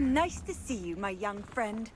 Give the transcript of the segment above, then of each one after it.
Nice to see you, my young friend.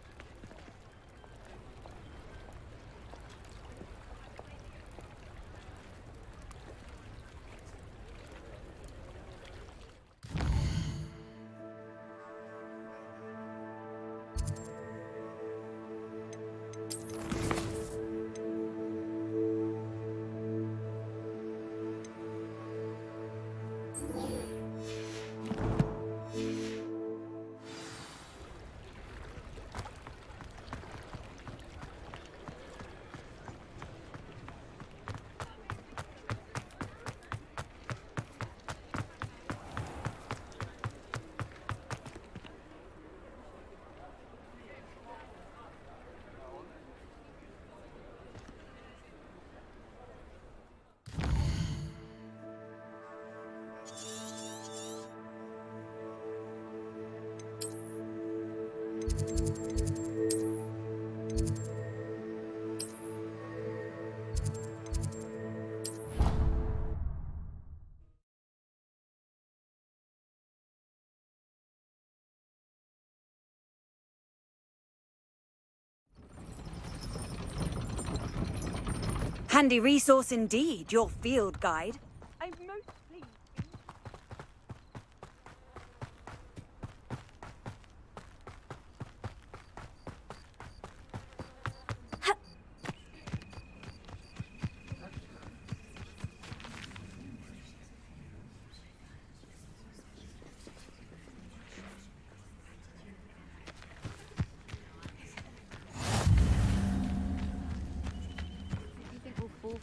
Handy resource indeed, your field guide. I'm most pleased.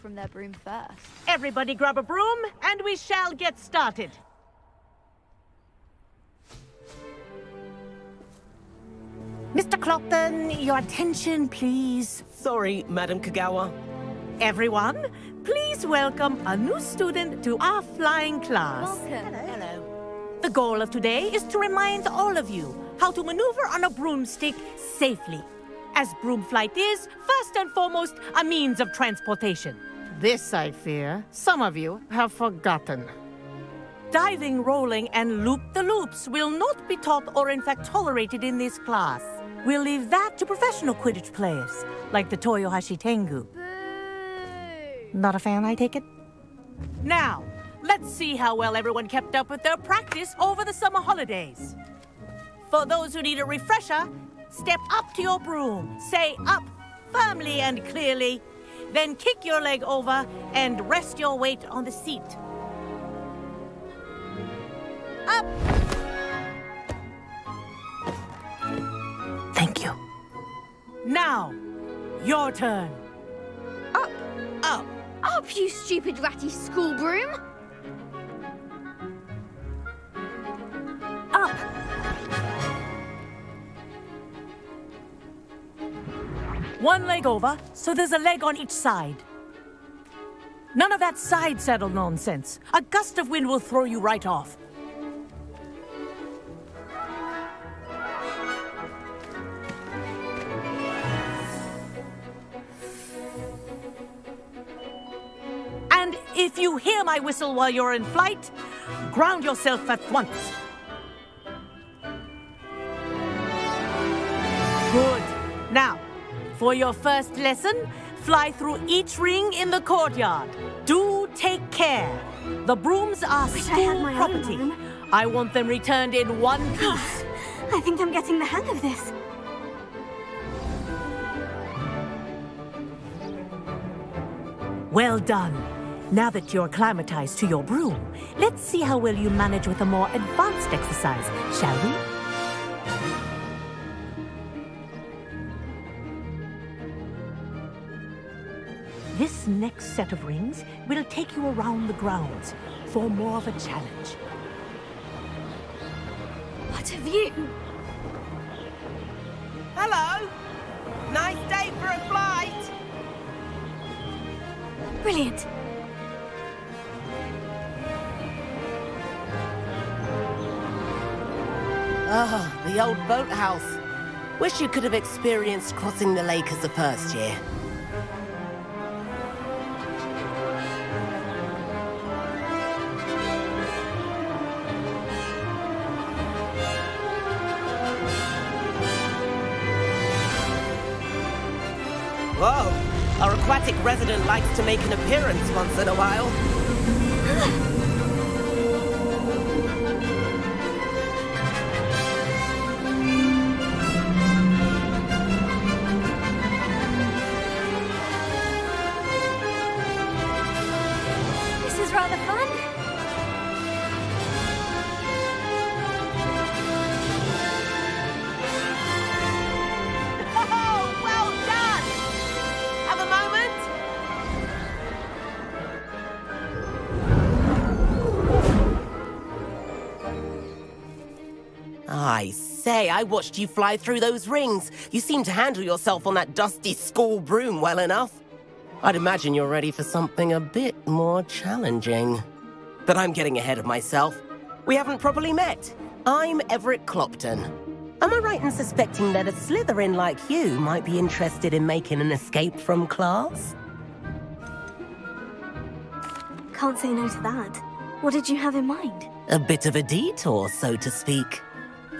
From their broom first. Everybody grab a broom, and we shall get started. Mr. Clopton, your attention, please. Sorry, Madam Kagawa. Everyone, please welcome a new student to our flying class. Welcome. Hello. The goal of today is to remind all of you how to maneuver on a broomstick safely, as broom flight is, first and foremost, a means of transportation. This, I fear, some of you have forgotten. Diving, rolling, and loop-the-loops will not be taught or in fact tolerated in this class. We'll leave that to professional Quidditch players, like the Toyohashi Tengu. Boo! Not a fan, I take it? Now, let's see how well everyone kept up with their practice over the summer holidays. For those who need a refresher, step up to your broom, say up firmly and clearly, then kick your leg over and rest your weight on the seat. Up! Thank you. Now, your turn. Up! Up! Up, you stupid ratty school broom! Up! One leg over, so there's a leg on each side. None of that side saddle nonsense. A gust of wind will throw you right off. And if you hear my whistle while you're in flight, ground yourself at once. Good. Now, for your first lesson, fly through each ring in the courtyard. Do take care. The brooms are school property. I want them returned in one piece. I think I'm getting the hang of this. Well done. Now that you're acclimatized to your broom, let's see how well you manage with a more advanced exercise, shall we? This next set of rings will take you around the grounds for more of a challenge. What a view! Hello! Nice day for a flight! Brilliant. Ah, the old boathouse. Wish you could have experienced crossing the lake as a first year. Whoa! Our aquatic resident likes to make an appearance once in a while. This is rather fun. Oh, well done! Have a moment? I say, I watched you fly through those rings. You seem to handle yourself on that dusty school broom well enough. I'd imagine you're ready for something a bit more challenging. But I'm getting ahead of myself. We haven't properly met. I'm Everett Clopton. Am I right in suspecting that a Slytherin like you might be interested in making an escape from class? Can't say no to that. What did you have in mind? A bit of a detour, so to speak.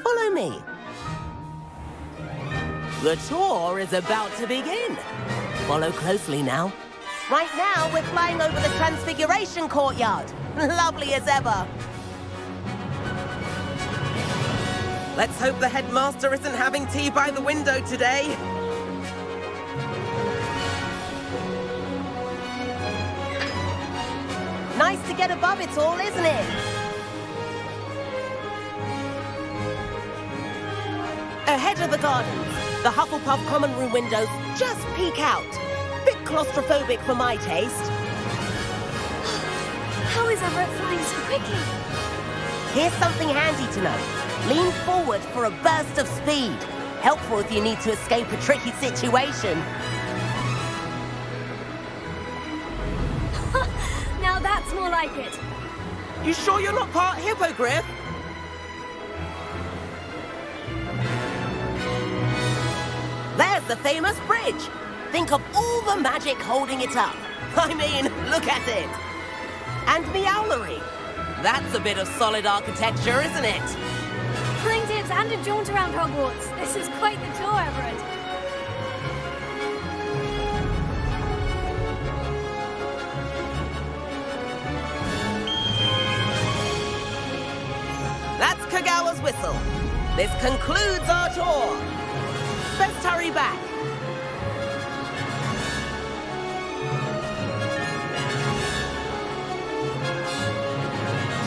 Follow me. The tour is about to begin. Follow closely now. Right now, we're flying over the Transfiguration Courtyard. Lovely as ever. Let's hope the headmaster isn't having tea by the window today. Nice to get above it all, isn't it? Ahead of the gardens, the Hufflepuff common room windows just peek out. Bit claustrophobic for my taste. How is Everett flying so quickly? Here's something handy to know. Lean forward for a burst of speed. Helpful if you need to escape a tricky situation. Now that's more like it. You sure you're not part hippogriff? There's the famous bridge. Think of all the magic holding it up. I mean, look at it. And Meowlery. That's a bit of solid architecture, isn't it? Flying tips and a jaunt around Hogwarts. This is quite the tour, Everett. That's Kagawa's whistle. This concludes our tour. Best hurry back.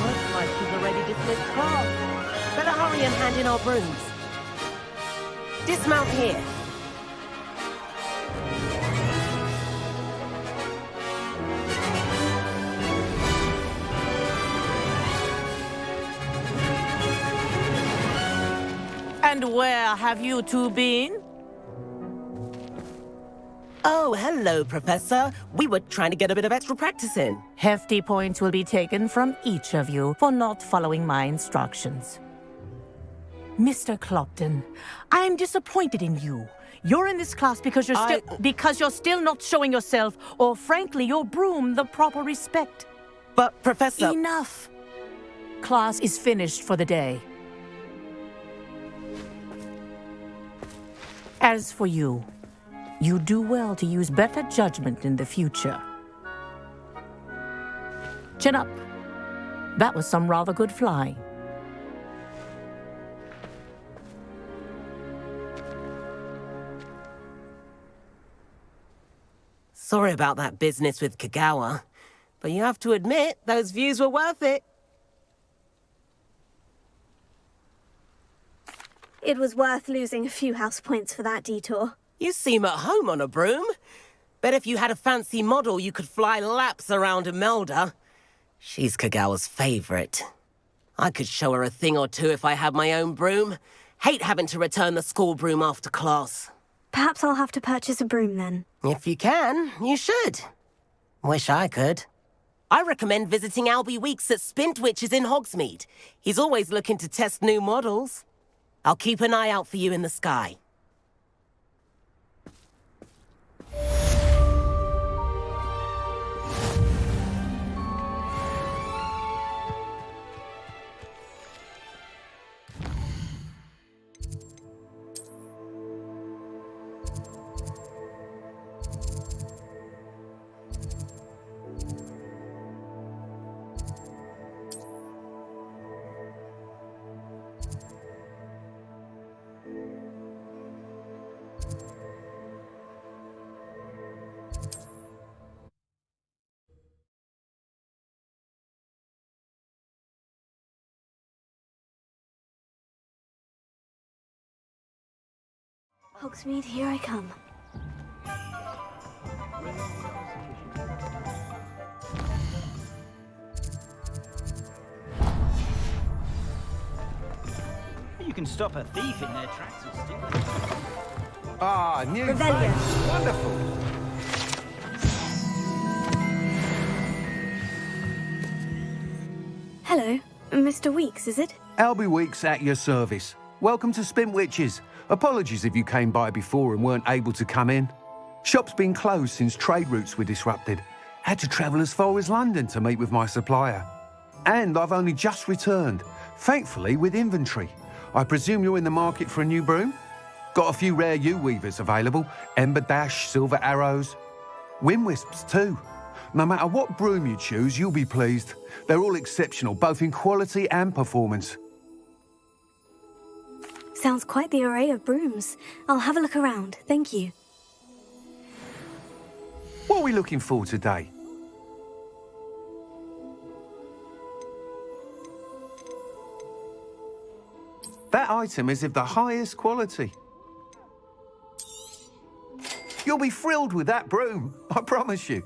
Looks like she's already dismissed class. Better hurry and hand in our brooms. Dismount here. And where have you two been? Oh, hello, Professor. We were trying to get a bit of extra practice in. Hefty points will be taken from each of you for not following my instructions. Mr. Clopton, I am disappointed in you. You're in this class because you're still not showing yourself, or frankly, your broom the proper respect. But, Professor... Enough. Class is finished for the day. As for you, you do well to use better judgment in the future. Chin up. That was some rather good flying. Sorry about that business with Kagawa, but you have to admit, those views were worth it. It was worth losing a few house points for that detour. You seem at home on a broom. Bet if you had a fancy model, you could fly laps around Imelda. She's Kagawa's favorite. I could show her a thing or two if I had my own broom. Hate having to return the school broom after class. Perhaps I'll have to purchase a broom then. If you can, you should. Wish I could. I recommend visiting Albie Weeks at Spintwitches in Hogsmeade. He's always looking to test new models. I'll keep an eye out for you in the sky. Hogsmeade, here I come. You can stop a thief in their tracks or steal it. Ah, new Revelio. face. Wonderful. Hello, Mr. Weeks, is it? Albie Weeks at your service. Welcome to Spintwitches. Apologies if you came by before and weren't able to come in. Shop's been closed since trade routes were disrupted. Had to travel as far as London to meet with my supplier. And I've only just returned, thankfully with inventory. I presume you're in the market for a new broom? Got a few rare U-weavers available. Ember Dash, Silver Arrows. Wind Wisps too. No matter what broom you choose, you'll be pleased. They're all exceptional, both in quality and performance. Sounds quite the array of brooms. I'll have a look around, thank you. What are we looking for today? That item is of the highest quality. You'll be thrilled with that broom, I promise you.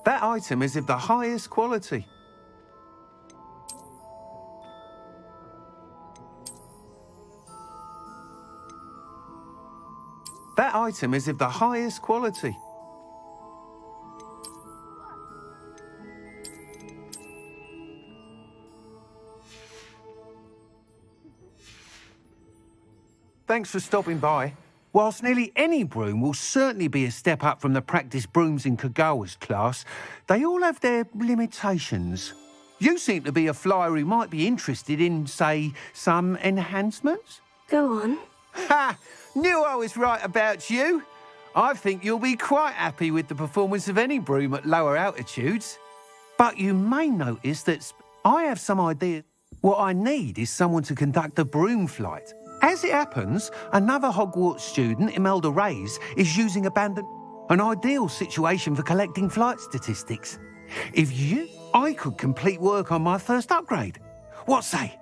That item is of the highest quality. That item is of the highest quality. Thanks for stopping by. Whilst nearly any broom will certainly be a step up from the practice brooms in Kagawa's class, they all have their limitations. You seem to be a flyer who might be interested in, say, some enhancements? Go on. Ha! Knew I was right about you. I think you'll be quite happy with the performance of any broom at lower altitudes. But you may notice that I have some idea. What I need is someone to conduct a broom flight. As it happens, another Hogwarts student, Imelda Reyes, is using abandoned... An ideal situation for collecting flight statistics. I could complete work on my first upgrade. What say?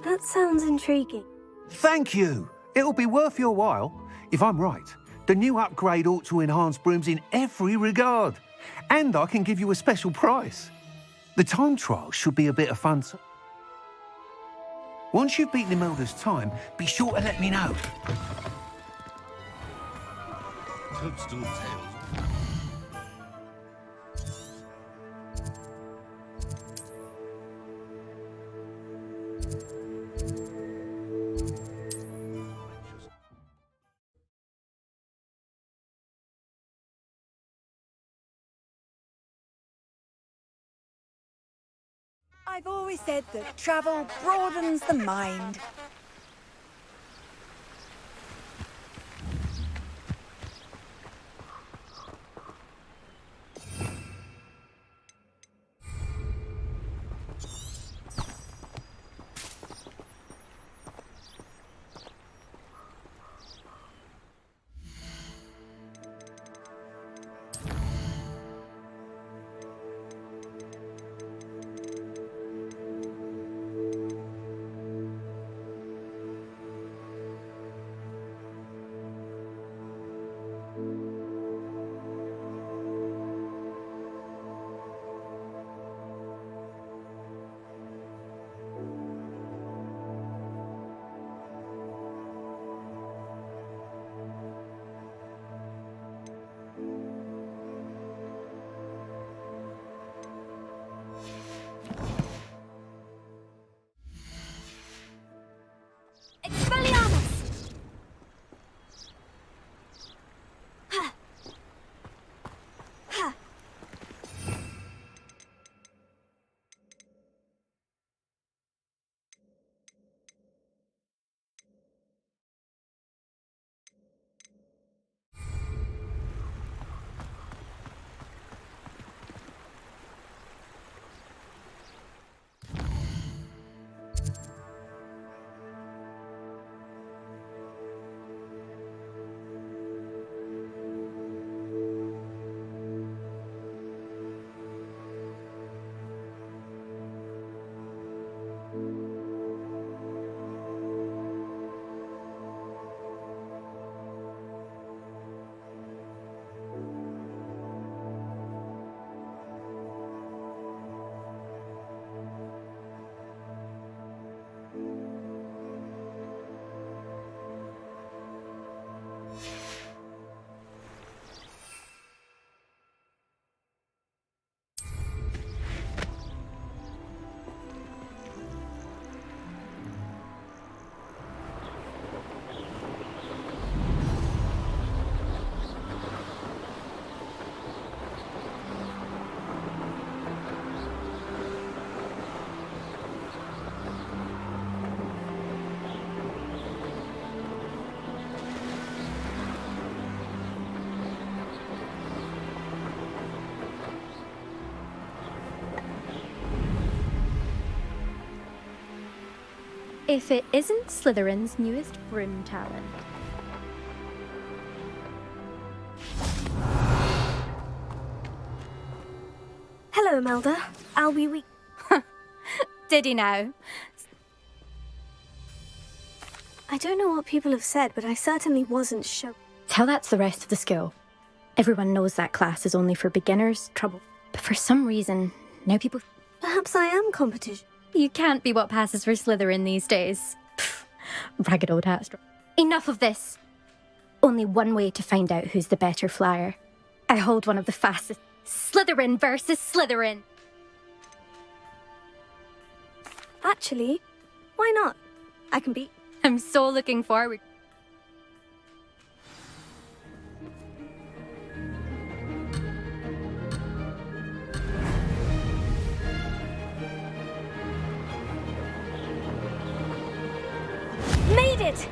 That sounds intriguing. Thank you. It'll be worth your while. If I'm right, the new upgrade ought to enhance brooms in every regard. And I can give you a special price. The time trial should be a bit of fun. Once you've beaten Imelda's time, be sure to let me know. Toadstool Tales. I've always said that travel broadens the mind. if it isn't Slytherin's newest broom talent. Hello, Imelda. I'll be weak. Did he now? I don't know what people have said, but I certainly wasn't sure. Tell that to the rest of the school. Everyone knows that class is only for beginners, trouble. But for some reason, now people... Perhaps I am competition. You can't be what passes for Slytherin these days. Pfft, ragged old hat. Enough of this. Only one way to find out who's the better flyer. I hold one of the fastest. Slytherin versus Slytherin. Actually, why not? I can beat. I'm so looking forward. Made it!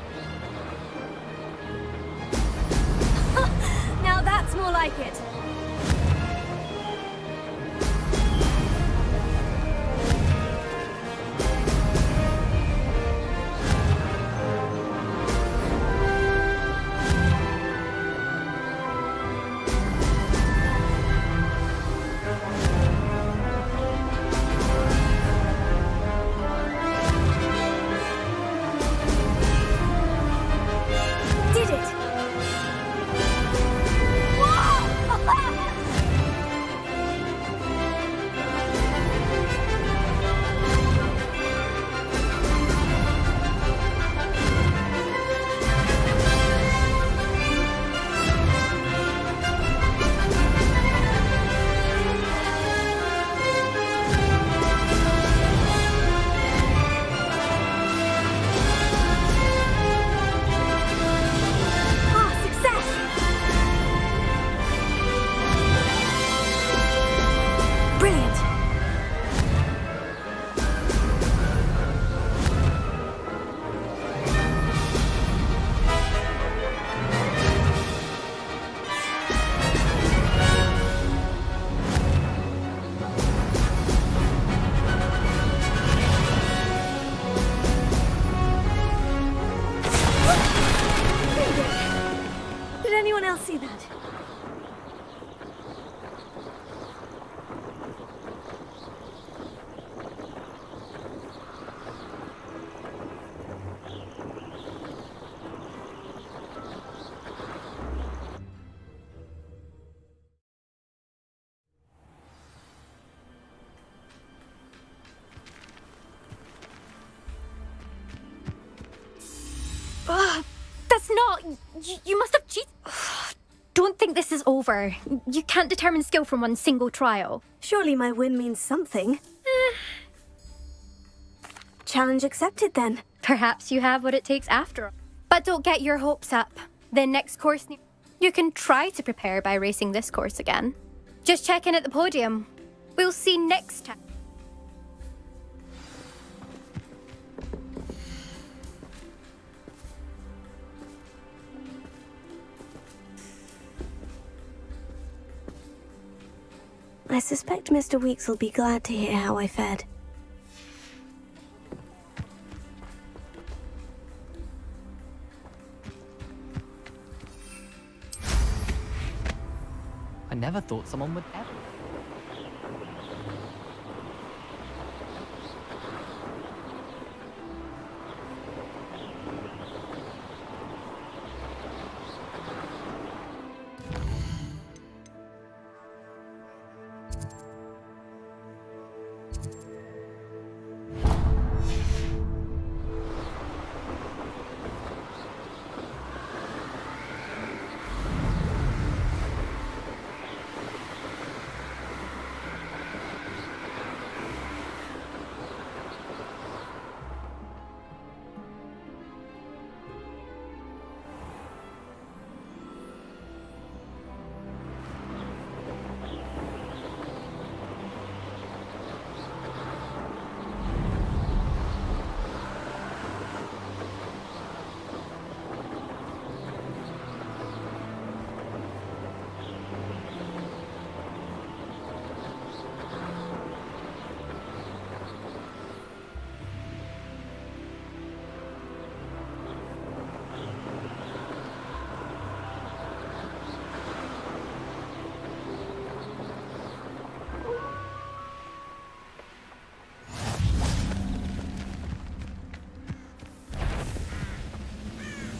Now that's more like it. I'll see that. That's not... You must have cheated. Don't think this is over. You can't determine skill from one single trial. Surely my win means something. Challenge accepted, then. Perhaps you have what it takes after all. But don't get your hopes up. The next course... You can try to prepare by racing this course again. Just check in at the podium. We'll see next time. I suspect Mr. Weeks will be glad to hear how I fared. I never thought someone would ever...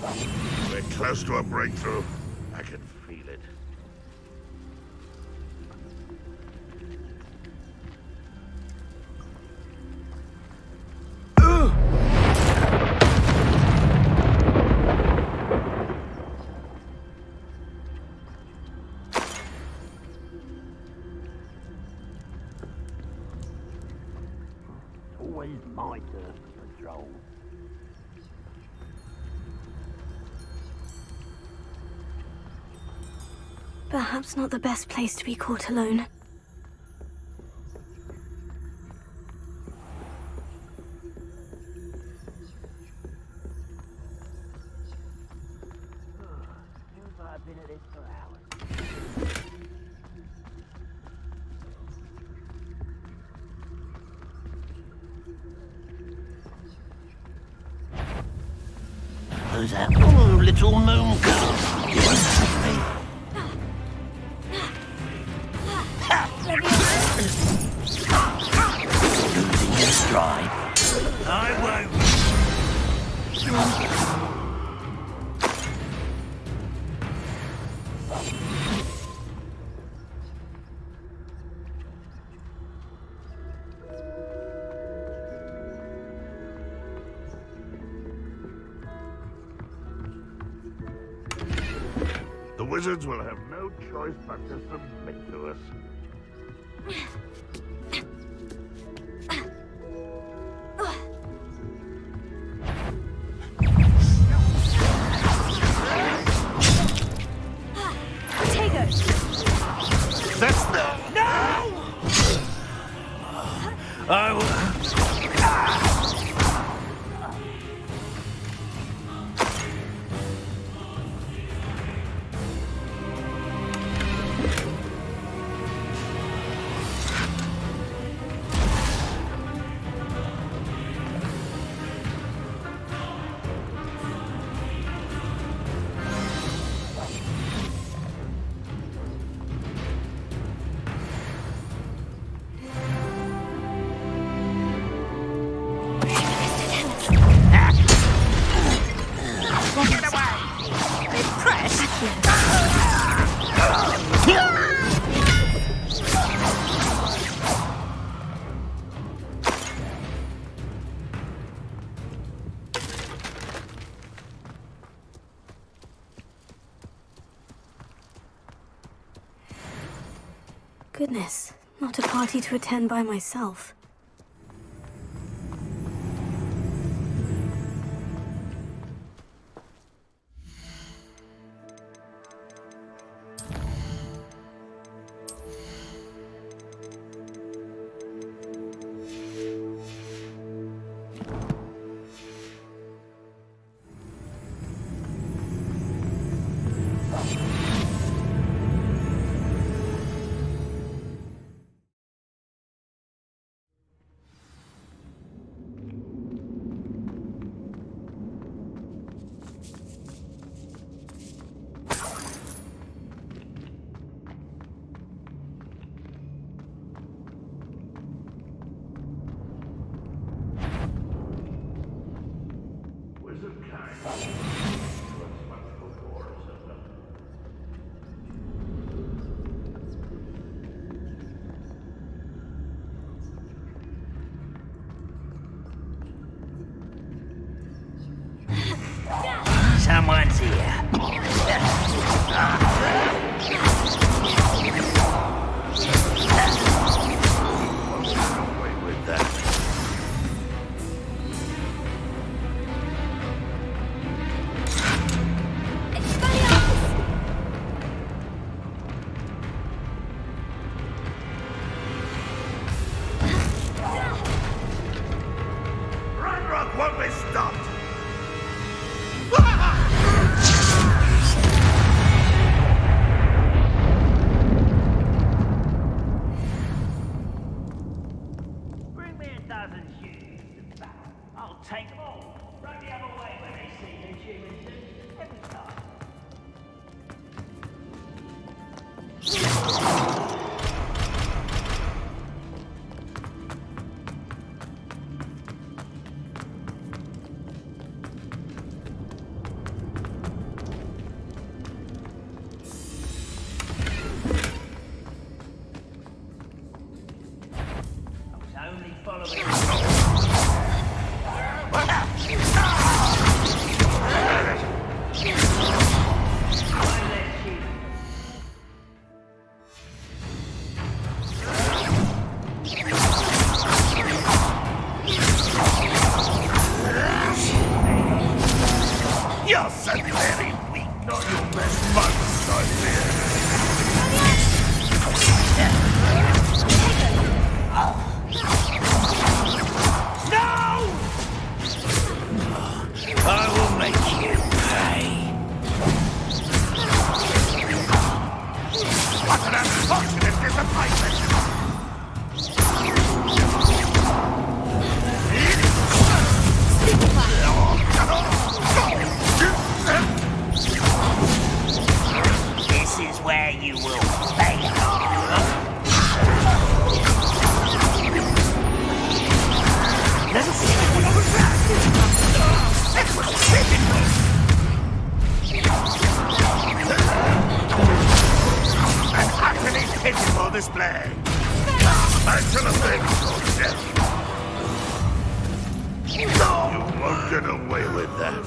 We're close to a breakthrough. I can feel it. Always my turn to patrol. Perhaps not the best place to be caught alone. I've been at this for hours. Who's that? Oh, little moon girl. You won't touch me. Losing your stride. I won't. The wizards will have no choice but to submit to us. That's the... No! I will... Goodness, not a party to attend by myself. Someone's here. Rock won't be stopped! Bring me a dozen shoes. I'll take them all. Run the other way when they see new humans every time. display. Back to the thing, you won't get away with that.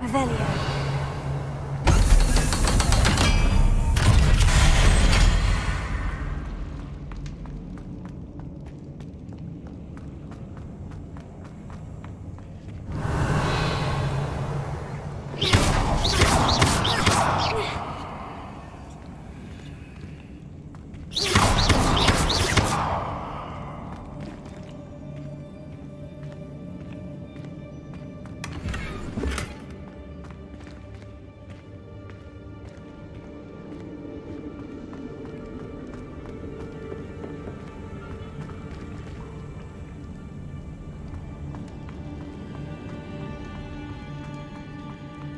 Revelio.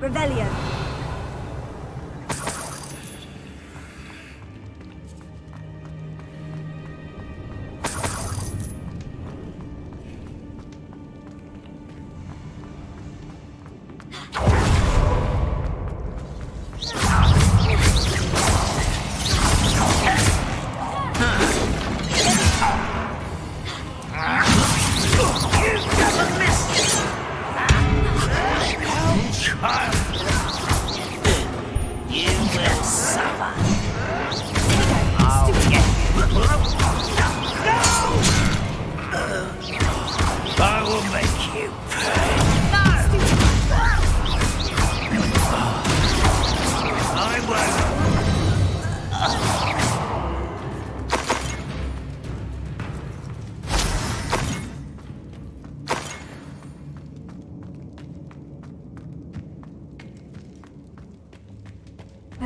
Revelio.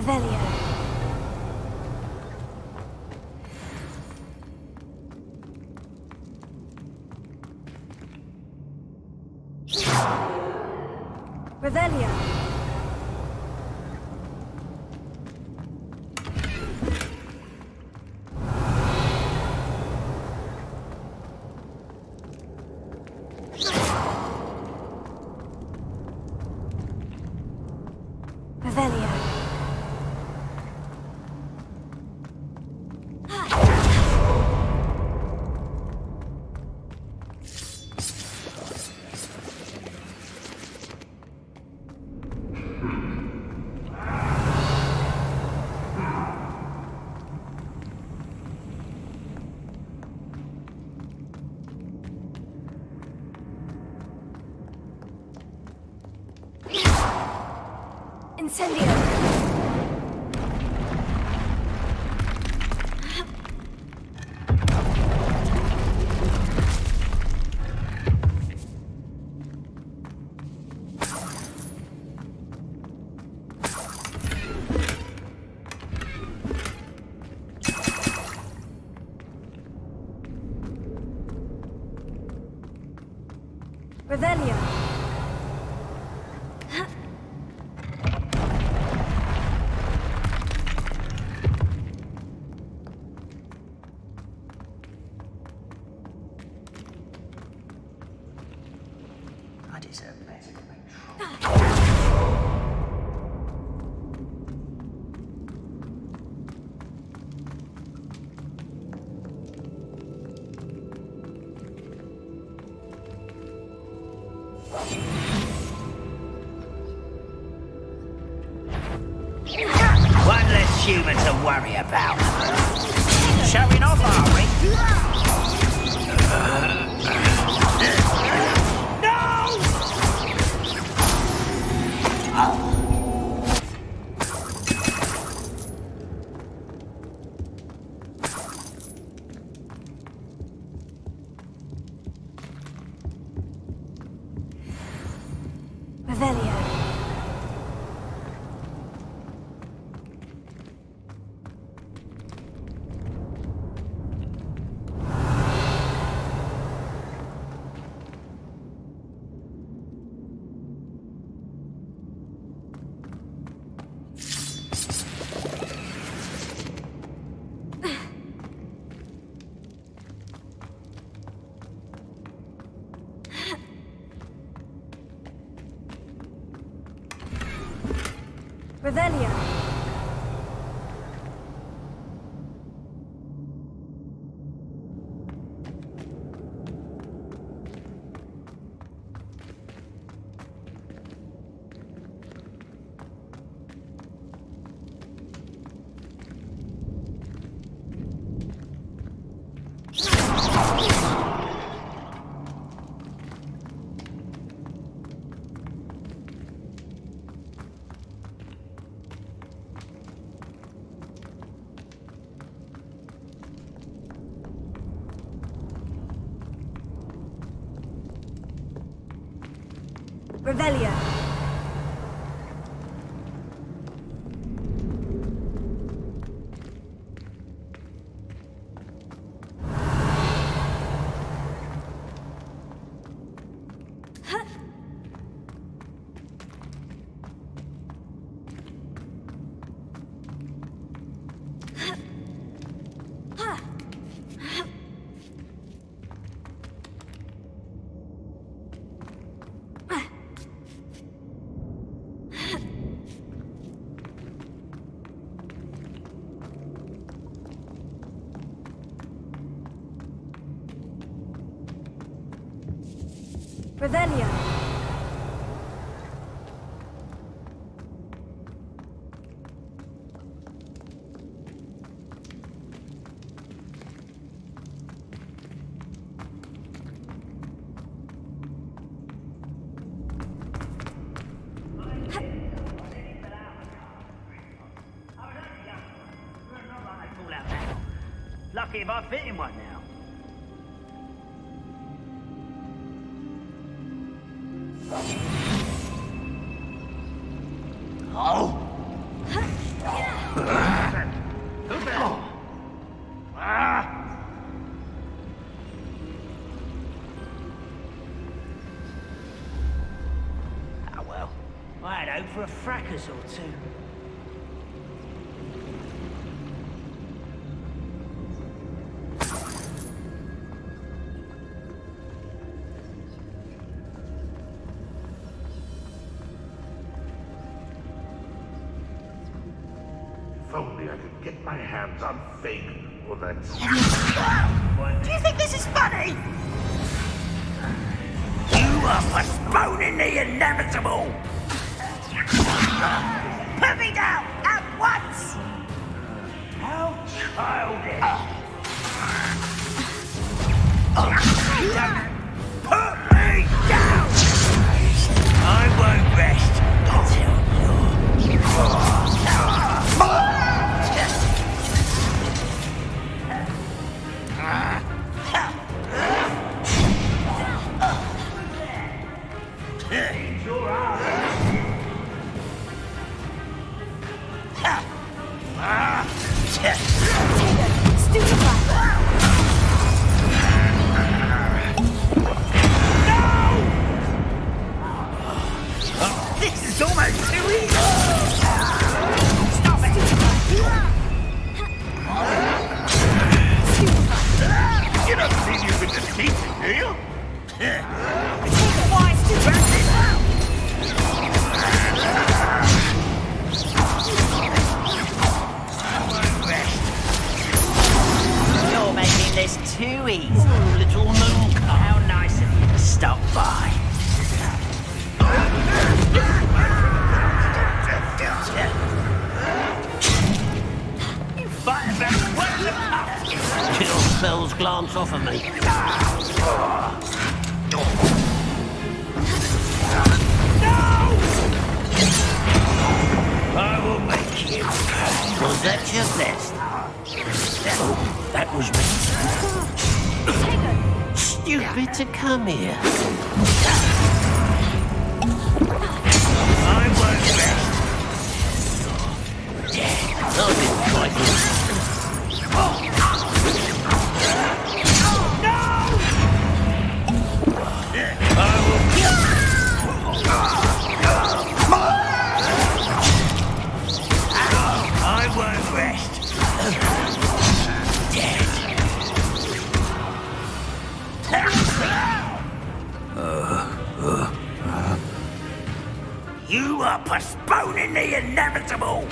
Revelio. Revelio. Revelio. Incendio! Revelio. I deserve better than one less human to worry about. Showing off, are we? Revelio. Revelio. Revelio. Revelio. Lucky if I fit in one now. Oh! Ah, well, I had hope for a fracas or two. If only I could get my hands on Fagin or that... Do you think this is funny? You are postponing the inevitable! Put me down at once! How childish! Put me down! I won't rest until you're... It's too easy. Ooh, little moon. How nice of you to stop by. You fight about where the puff. Chill spells glance off of me. I will make you. Was that your best? Oh, that was me. Stupid to come here. I won't rest. I've been fighting. You are postponing the inevitable!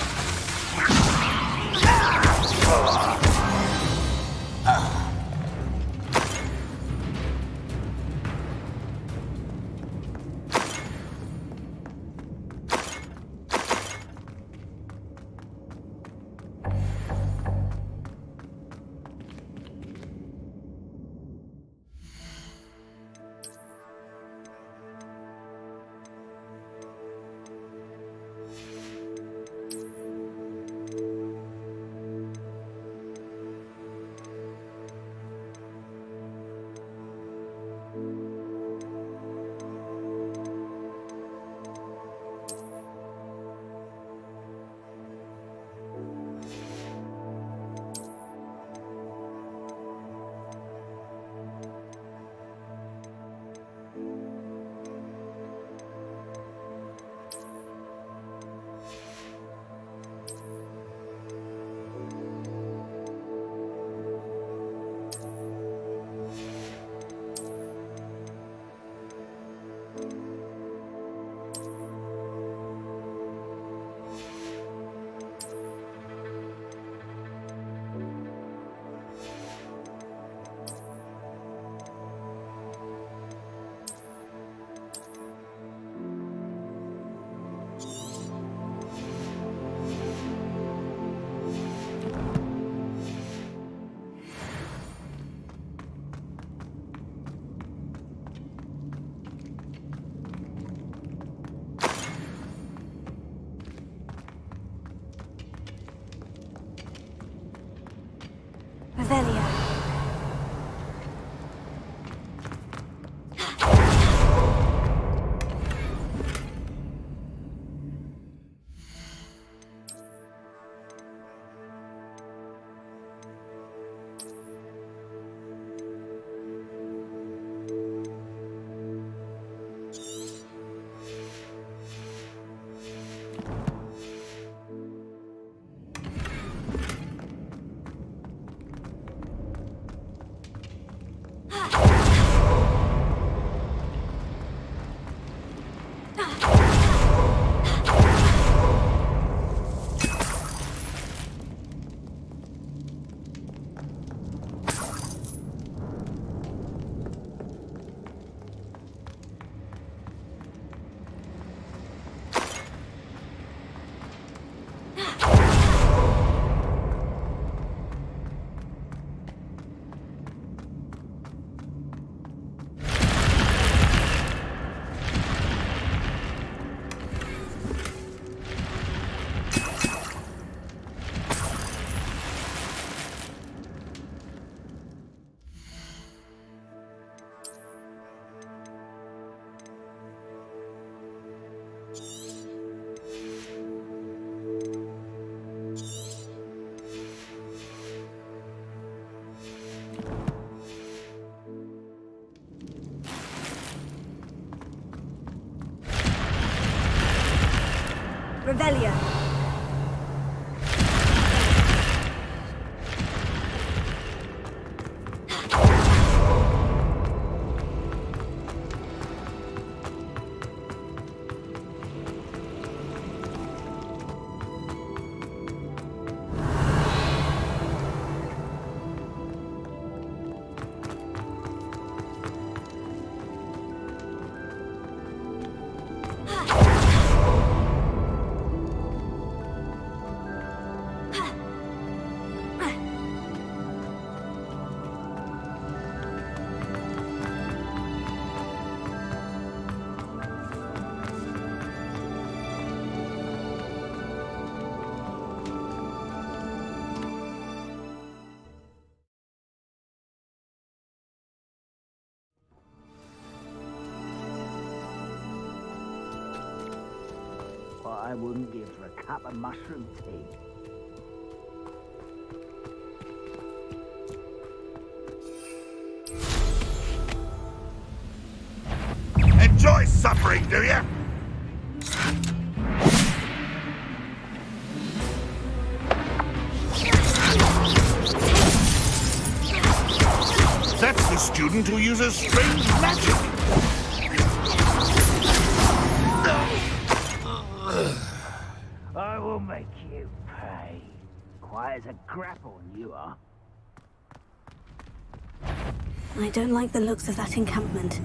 Revelio. Revelio. I wouldn't give for a cup of mushroom tea. Enjoy suffering, do you? That's the student who uses strange magic. I will make you pay. Quiet as a grapple, you are. I don't like the looks of that encampment.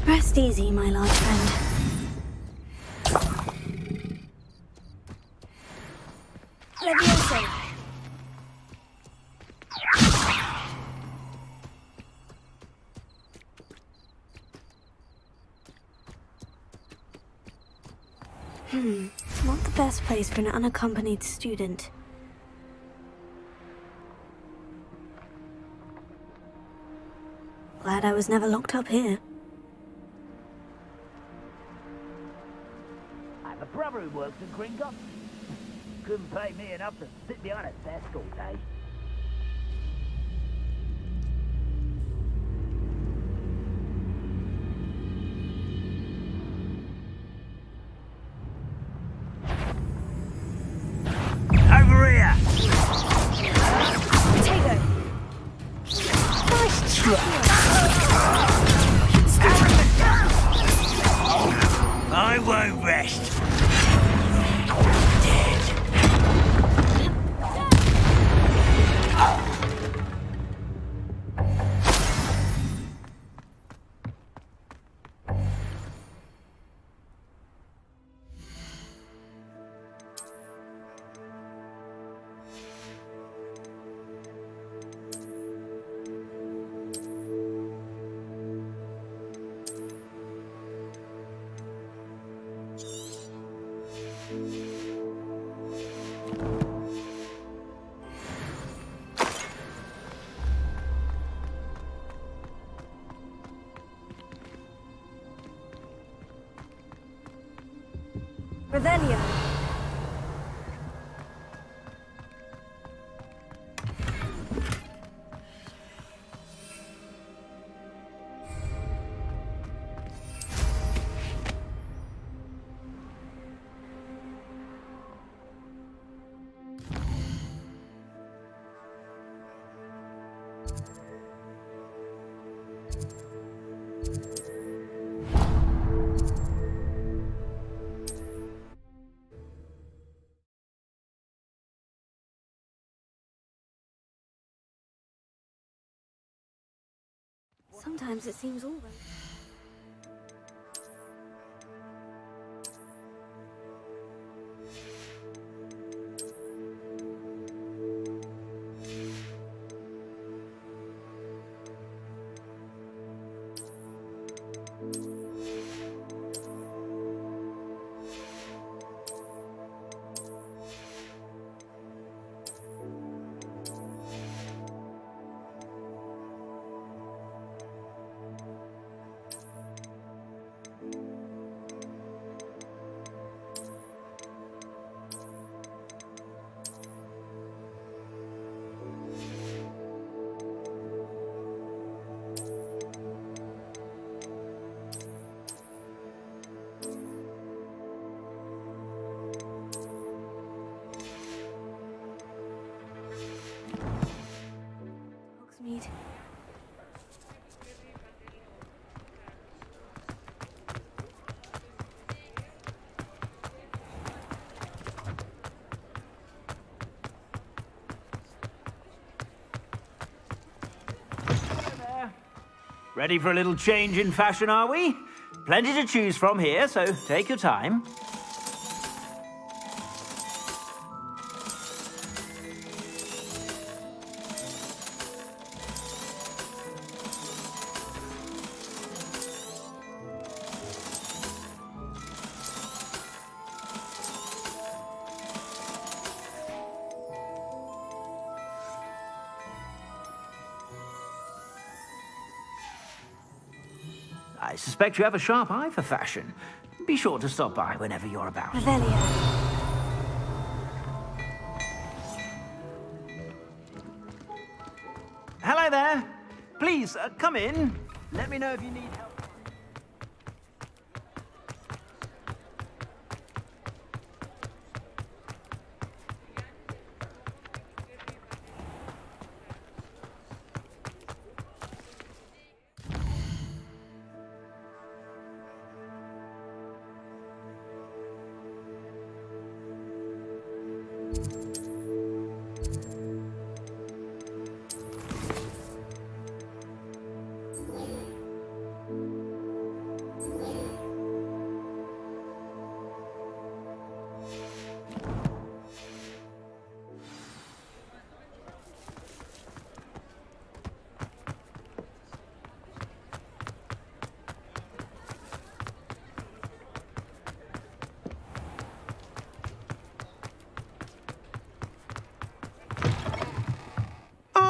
Rest easy, my large friend. Levioso. Not the best place for an unaccompanied student. Glad I was never locked up here. I have a brother who works in Gringotts. Couldn't pay me enough to sit behind a desk all day. Over here! Potato. Nice try! I won't rest. Revelio. Sometimes it seems all right. Hogsmeade. Ready for a little change in fashion, are we? Plenty to choose from here, so take your time. I suspect you have a sharp eye for fashion. Be sure to stop by whenever you're about. Revelio. Hello there. Please, come in. Let me know if you need help.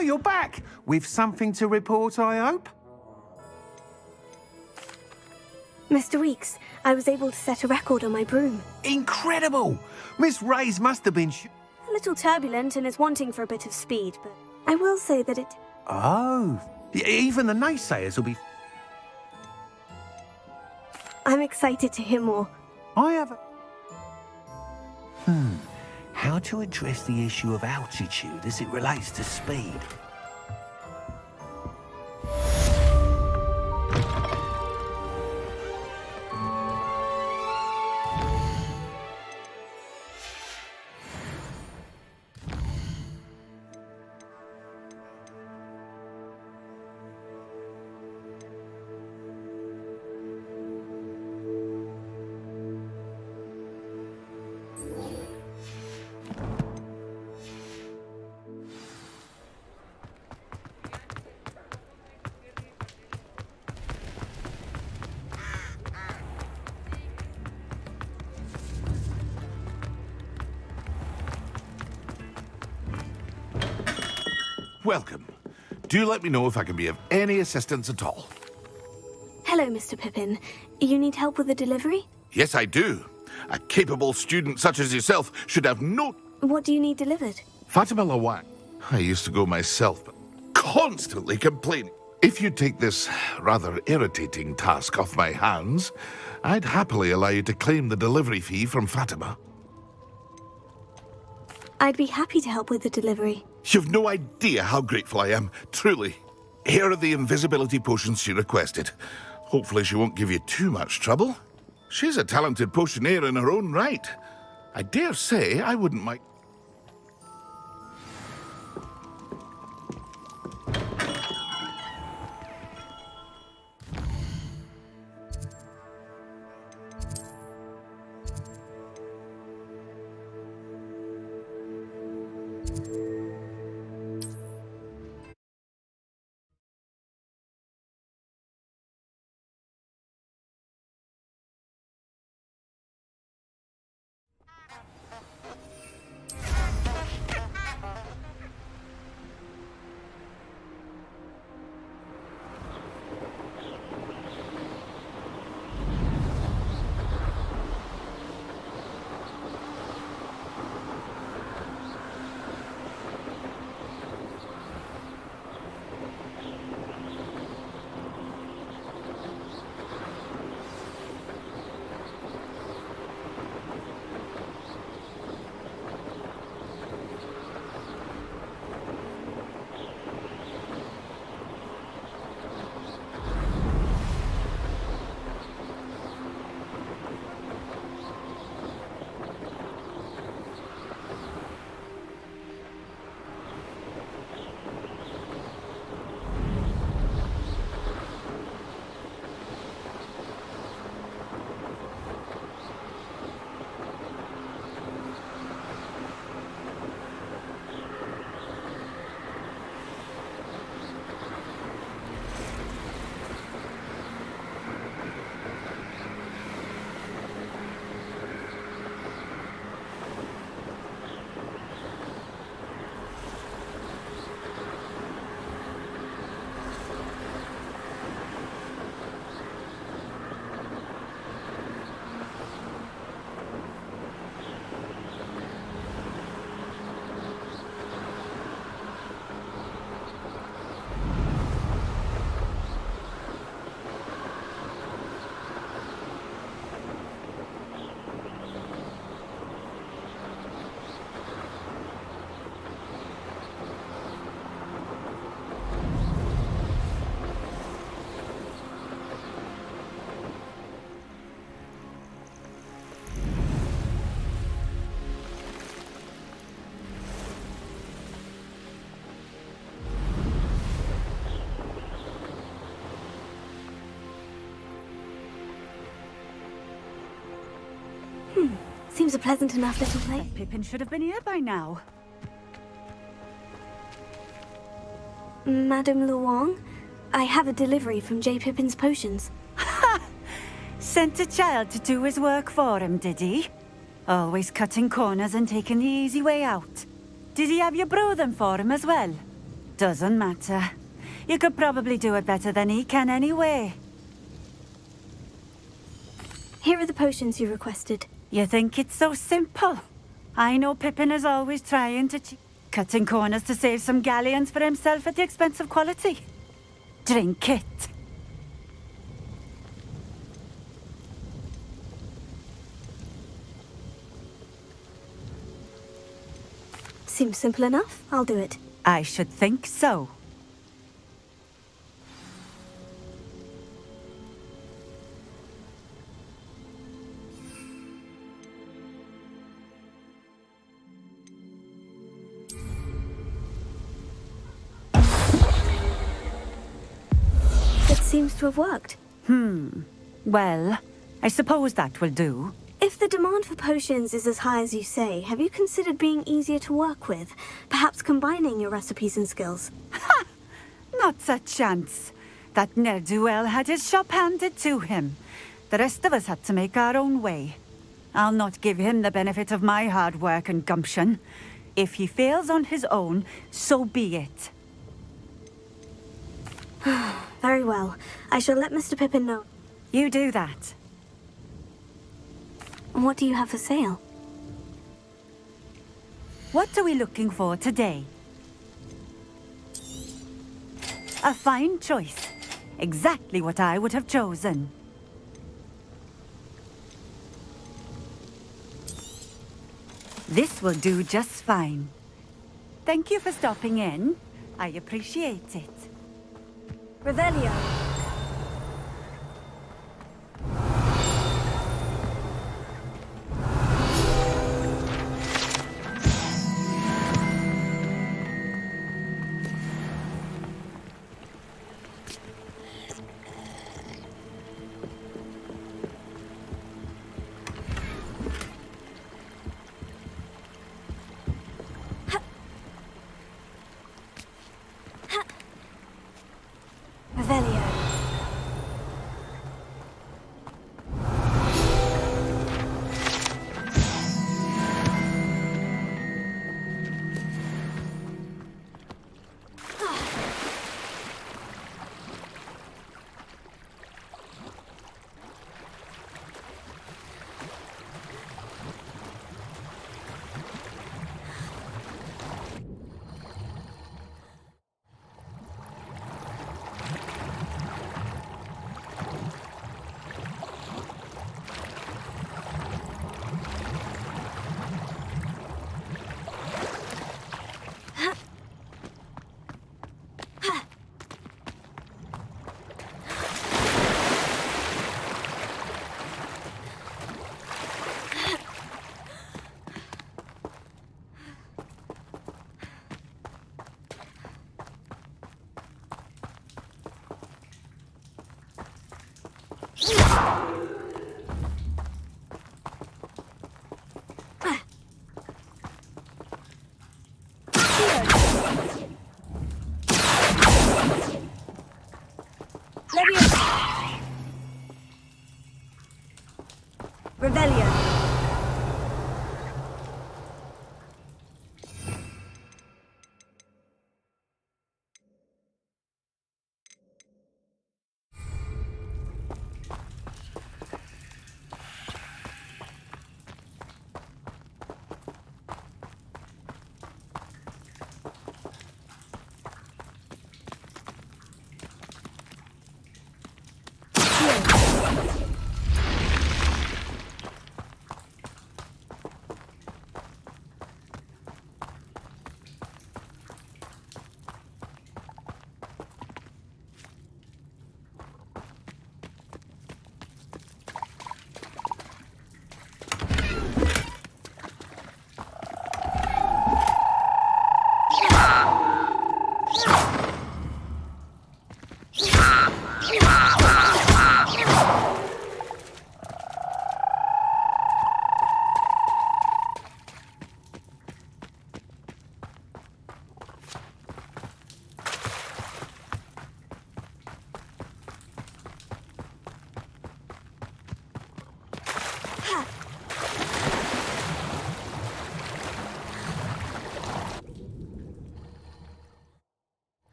Oh, you're back! With something to report, I hope? Mr. Weeks, I was able to set a record on my broom. Incredible! Miss Ray's must have been A little turbulent and is wanting for a bit of speed, but I will say that it... Oh, even the naysayers will be... I'm excited to hear more. I have a... How to address the issue of altitude as it relates to speed? Welcome. Do let me know if I can be of any assistance at all. Hello, Mr. Pippin. You need help with a delivery? Yes, I do. A capable student such as yourself should have no... What do you need delivered? Fatima Lawan. I used to go myself, but constantly complaining. If you take this rather irritating task off my hands, I'd happily allow you to claim the delivery fee from Fatima. I'd be happy to help with the delivery. You've no idea how grateful I am, truly. Here are the invisibility potions she requested. Hopefully she won't give you too much trouble. She's a talented potioneer in her own right. I dare say I wouldn't mind... Seems a pleasant enough little place. Pippin should have been here by now. Madame Luong, I have a delivery from J. Pippin's potions. Sent a child to do his work for him, did he? Always cutting corners and taking the easy way out. Did he have you brew them for him as well? Doesn't matter. You could probably do it better than he can anyway. Here are the potions you requested. You think it's so simple? I know Pippin is always trying to cutting corners to save some galleons for himself at the expense of quality. Drink it. Seems simple enough. I'll do it. I should think so. It seems to have worked. Well, I suppose that will do. If the demand for potions is as high as you say, have you considered being easier to work with? Perhaps combining your recipes and skills? Not a chance. That ne'er-do-well had his shop handed to him. The rest of us had to make our own way. I'll not give him the benefit of my hard work and gumption. If he fails on his own, so be it. Very well. I shall let Mr. Pippin know. You do that. What do you have for sale? What are we looking for today? A fine choice. Exactly what I would have chosen. This will do just fine. Thank you for stopping in. I appreciate it. Revelio. Revelio. Revelio.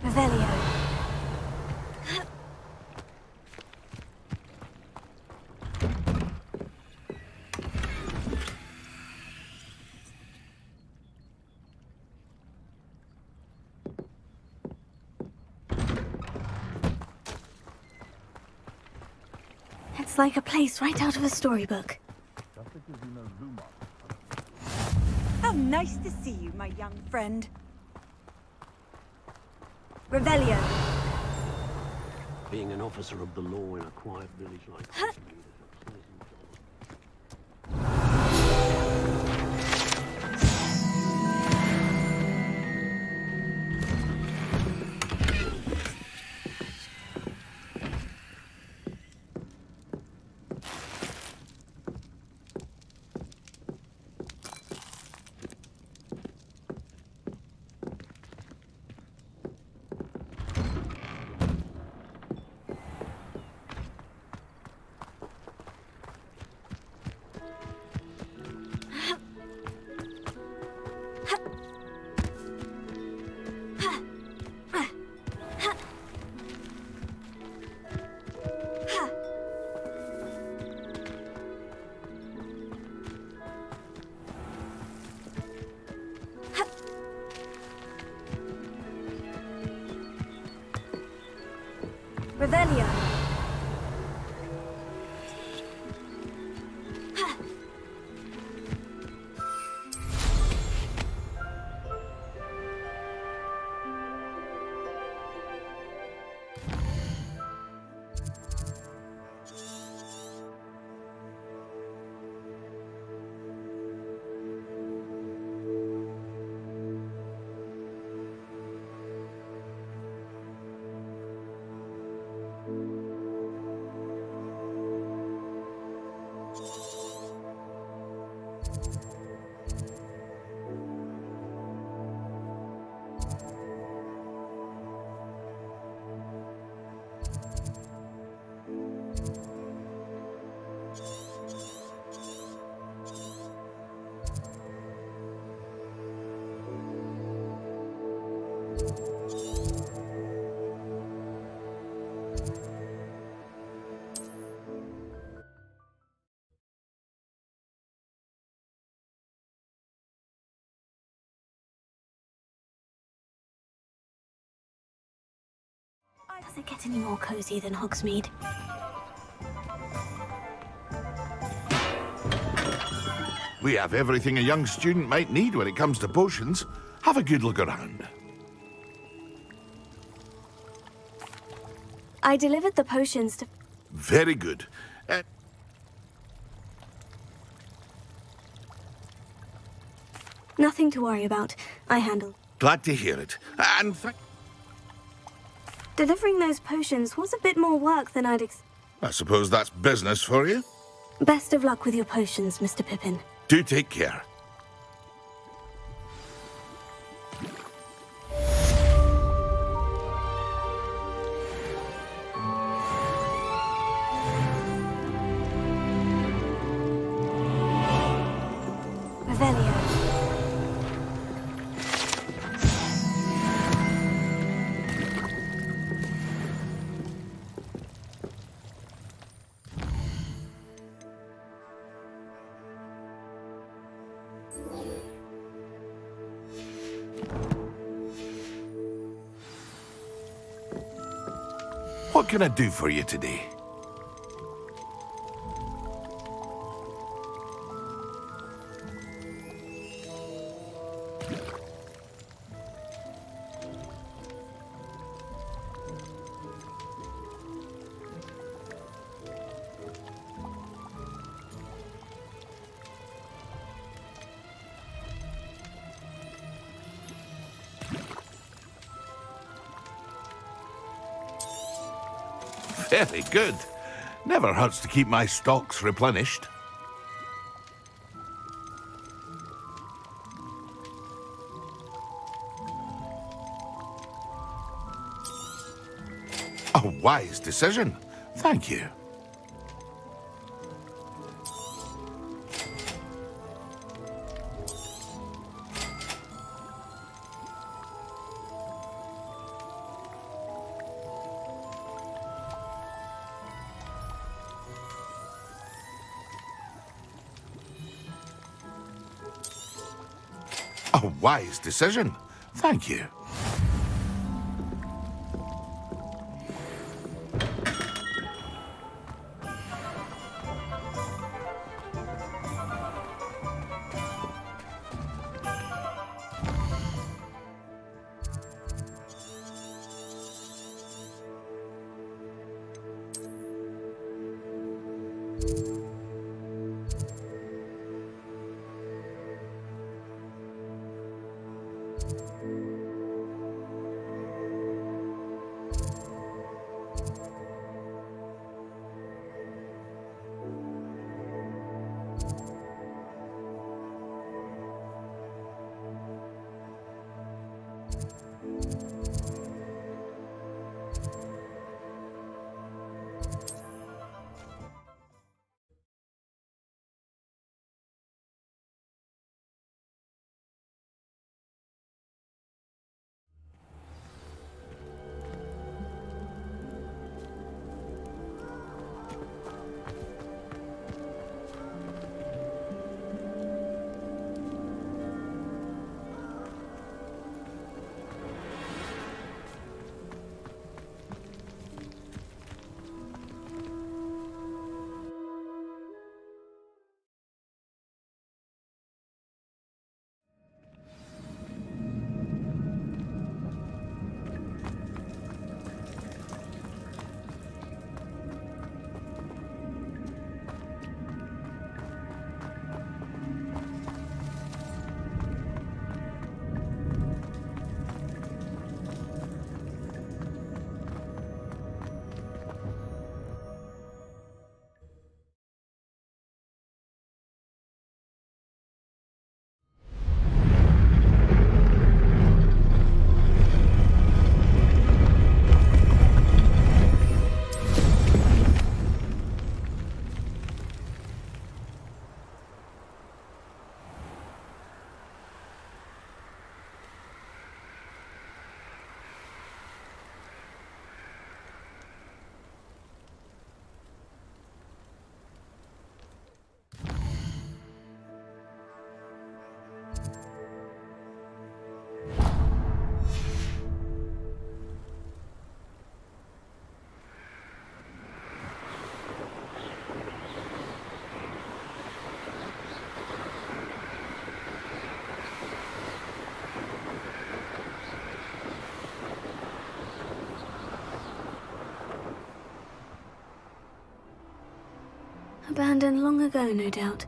Revelio. It's like a place right out of a storybook. How nice to see you, my young friend. Revelio. Being an officer of the law in a quiet village like this. Revelio. Does it get any more cozy than Hogsmeade? We have everything a young student might need when it comes to potions. Have a good look around. I delivered the potions to... Very good. Nothing to worry about. I handled. Glad to hear it. And Delivering those potions was a bit more work than I'd I suppose that's business for you. Best of luck with your potions, Mr. Pippin. Do take care. Revelio. What can I do for you today? Very good. Never hurts to keep my stocks replenished. A wise decision. Thank you. A wise decision. Thank you. Abandoned long ago, no doubt.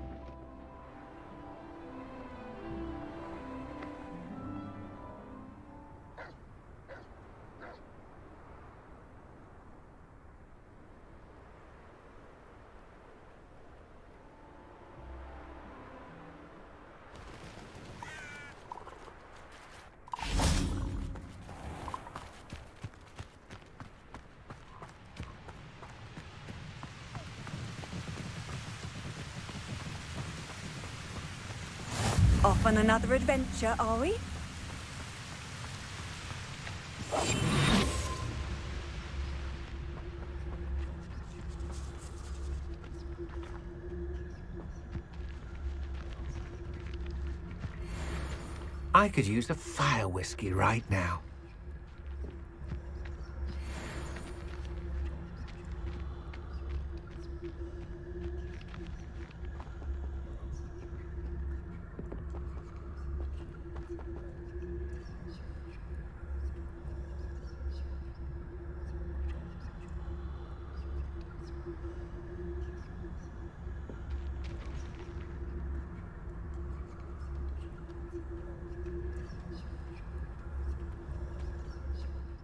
Off on another adventure, are we? I could use a fire whiskey right now.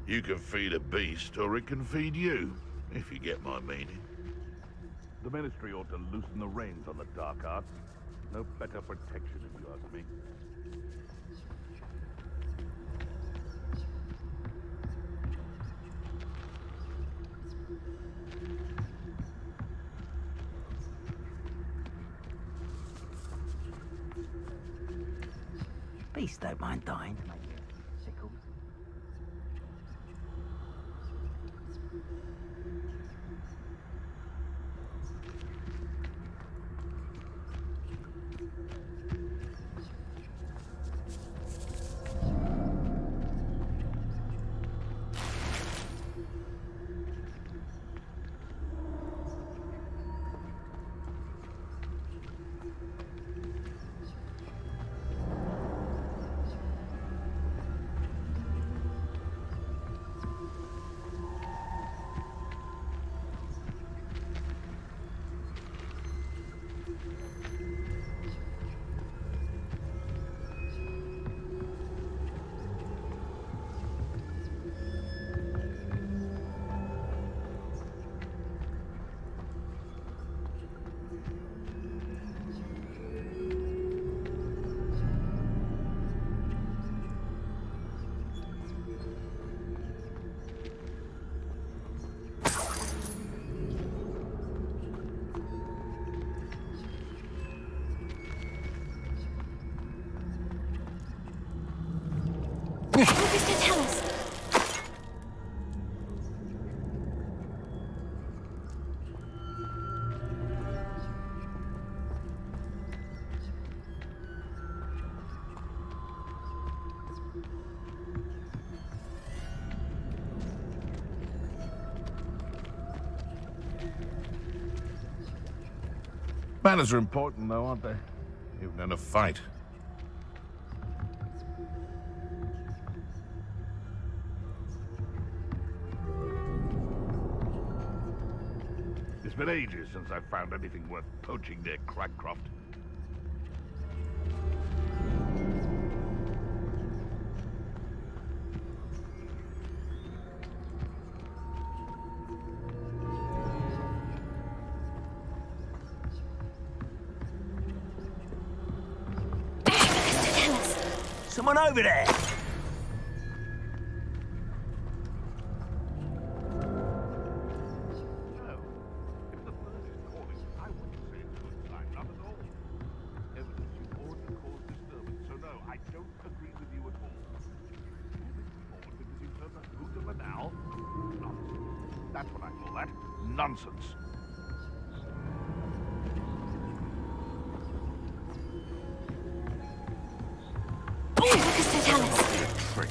You can feed a beast, or it can feed you. if you get my meaning. The Ministry ought to loosen the reins on the dark arts. No better protection, if you ask me. Beast don't mind dying to make it sickles. Tell us. Manners are important, though, aren't they? Even in a fight. It's been ages since I've found anything worth poaching near Cragcroft. Someone over there! That's what I call that. Nonsense. Tell us. Trick.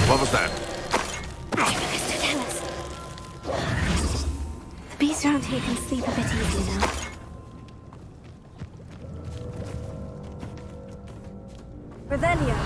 What was that? Tell us. The beasts around here can sleep a bit easier now. Revelio.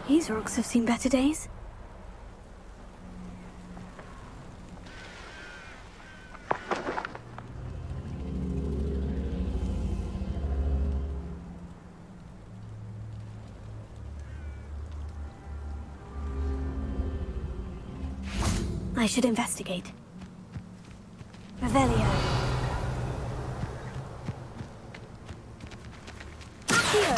These rocks have seen better days. I should investigate. Revelio. Here.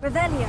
Revelio.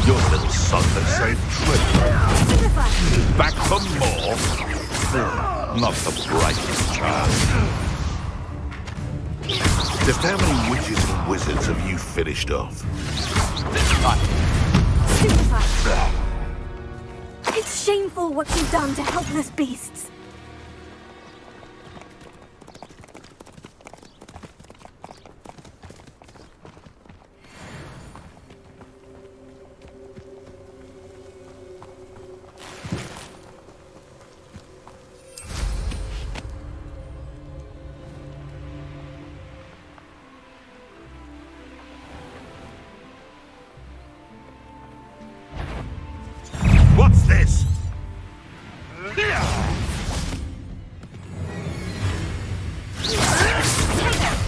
Your little son, they say, back for more. Not the brightest child. Just how many witches and wizards have you finished off? It's shameful what you've done to helpless beasts. What's this?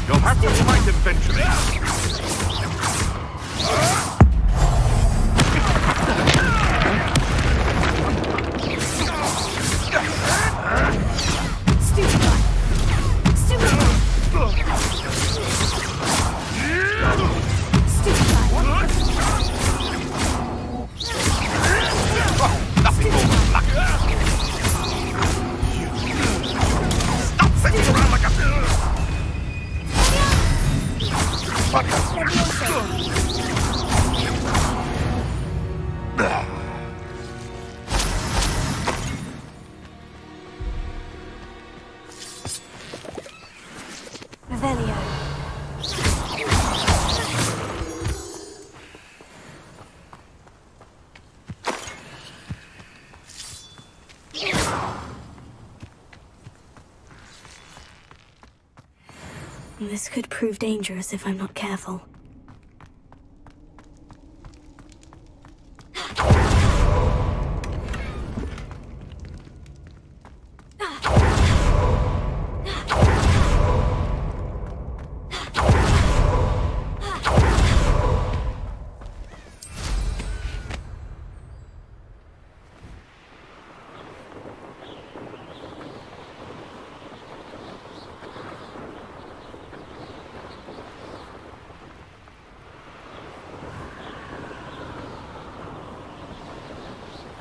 You'll have to fight eventually. Nothing more than luck. Stop sitting around like a... Revelio. This could prove dangerous if I'm not careful.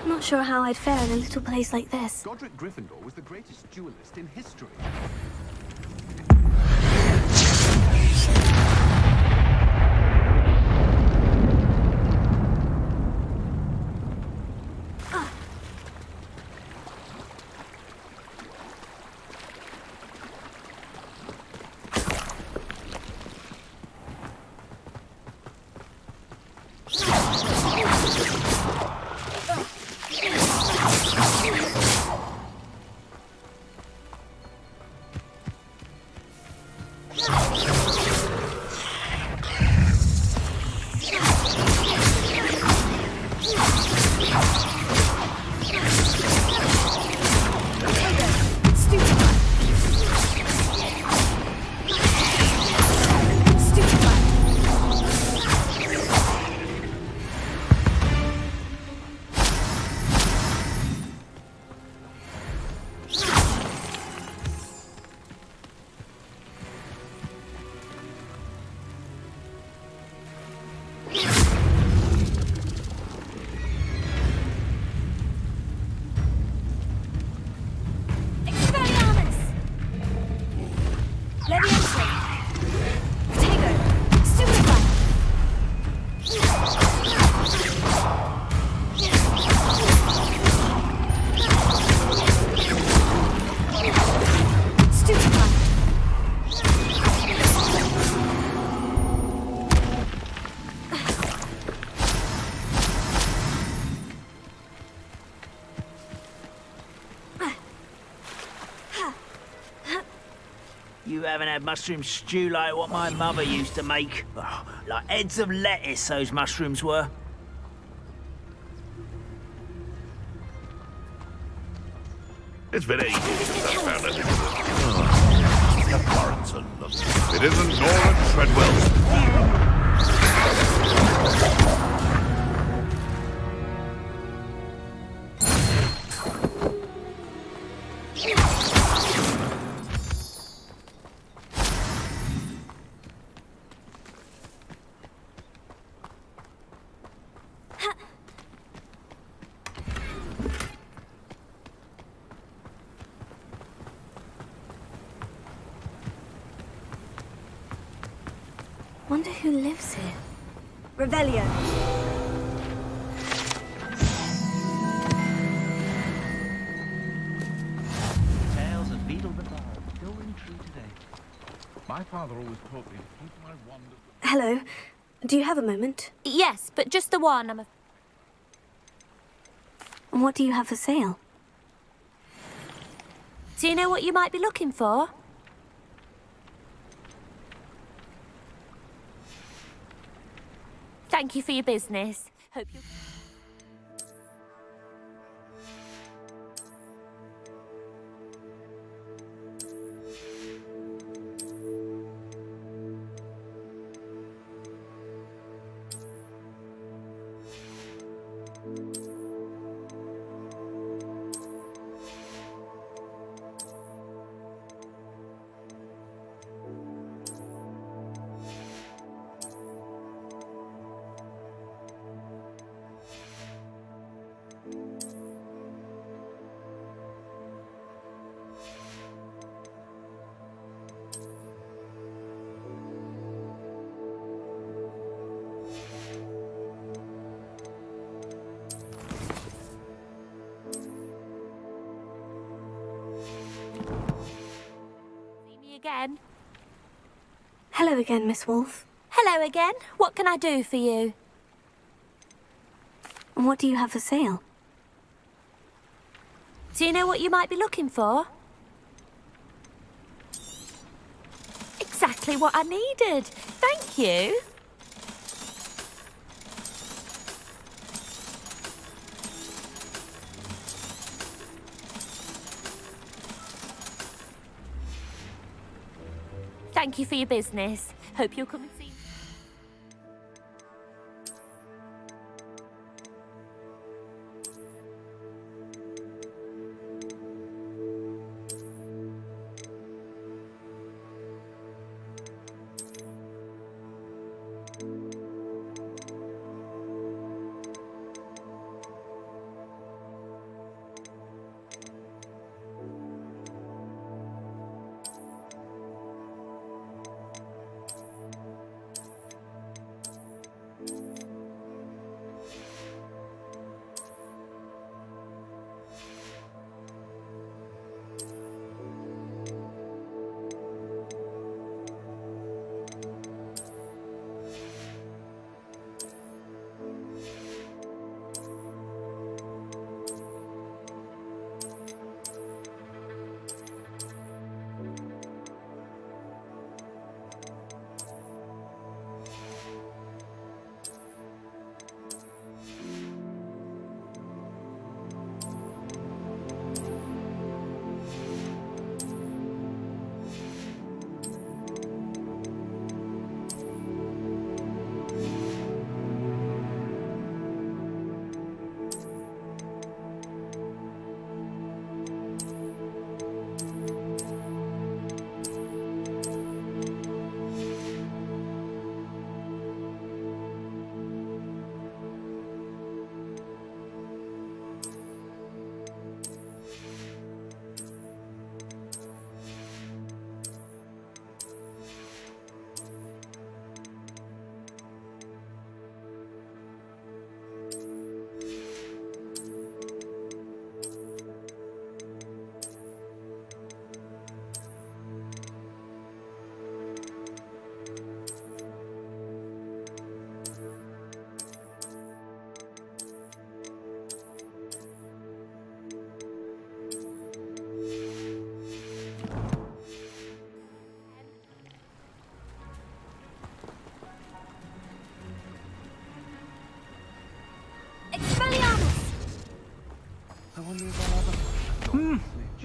Not sure how I'd fare in a little place like this. Godric Gryffindor was the greatest duelist in history. You haven't had mushroom stew like what my mother used to make. Oh, like heads of lettuce, those mushrooms were. It's been ages since I've found it. The currents are lovely. It isn't Nora Treadwell. Wonder who lives here. Revelio. Tales of Beetle the Bard still ring true today. My father always taught me to keep my wonders. Hello. Do you have a moment? Yes, but just the one. What do you have for sale? Do you know what you might be looking for? Thank you for your business. Hope you... Again. Hello again, Miss Wolf. Hello again. What can I do for you? What do you have for sale? Do you know what you might be looking for? Exactly what I needed. Thank you. Thank you for your business. Hope you'll come and see me.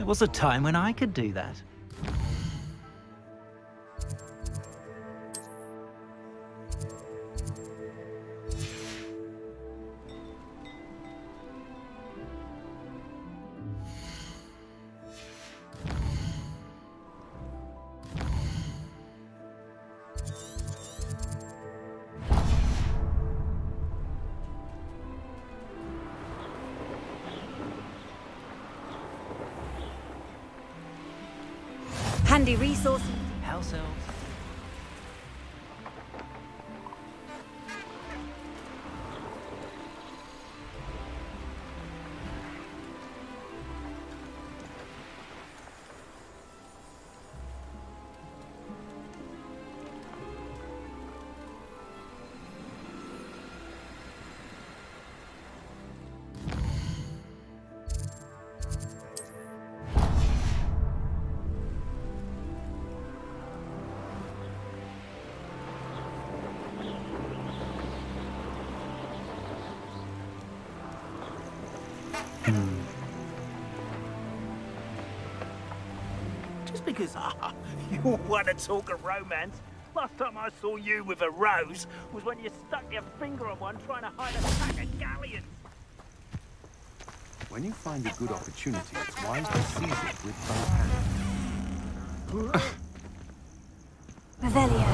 There was a time when I could do that. Handy resource. House elves. Just because, you want to talk of romance, last time I saw you with a rose was when you stuck your finger on one trying to hide a pack of galleons. When you find a good opportunity, it's wise to seize it with both hands. Revelio.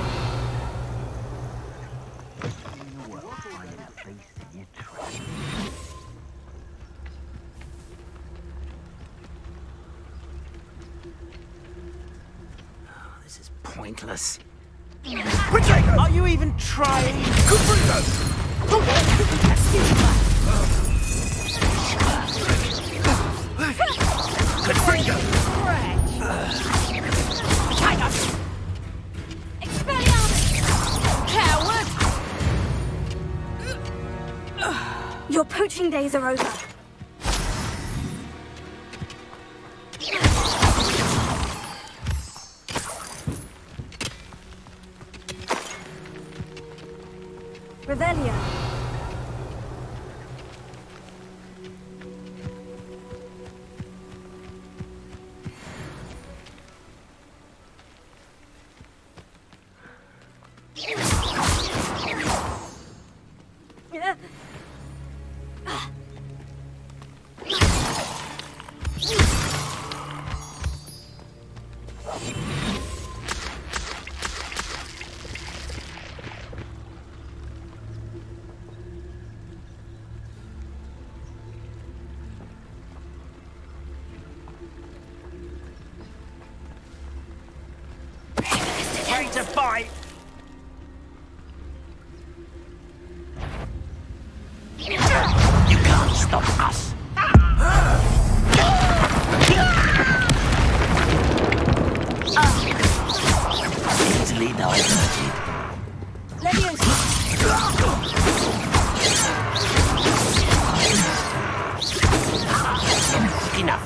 This is pointless. Are you even trying? Your poaching days are over. Revelio. Ready to fight? You can't stop us. Easily diverted. Enough.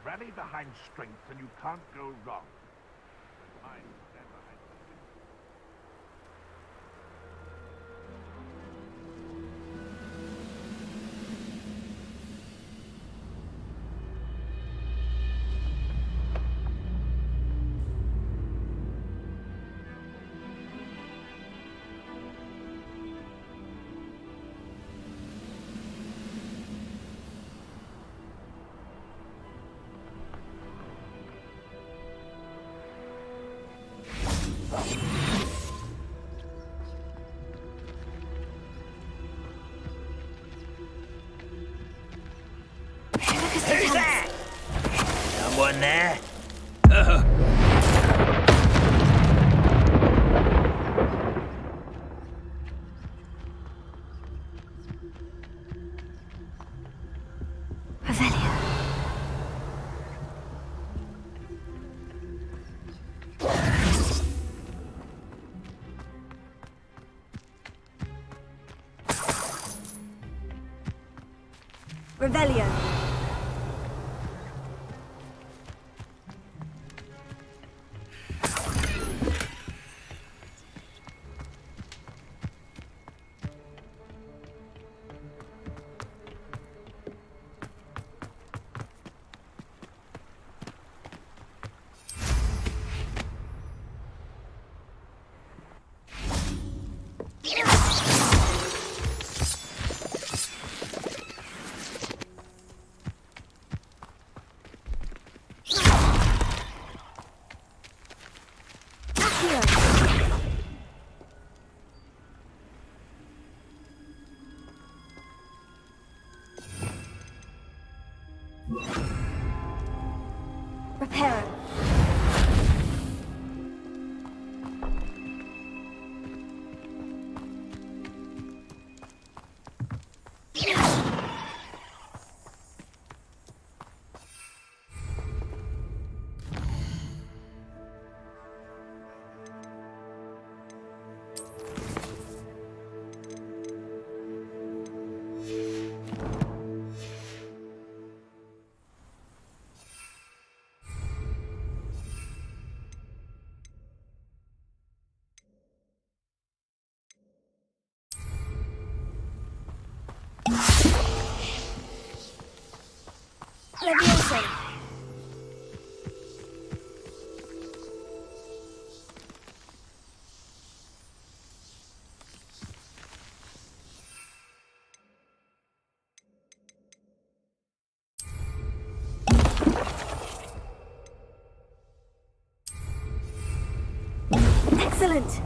Rally behind strength and you can't go wrong. Mind stand behind someone there? Revelio. Reparo. Leviosa. Excellent.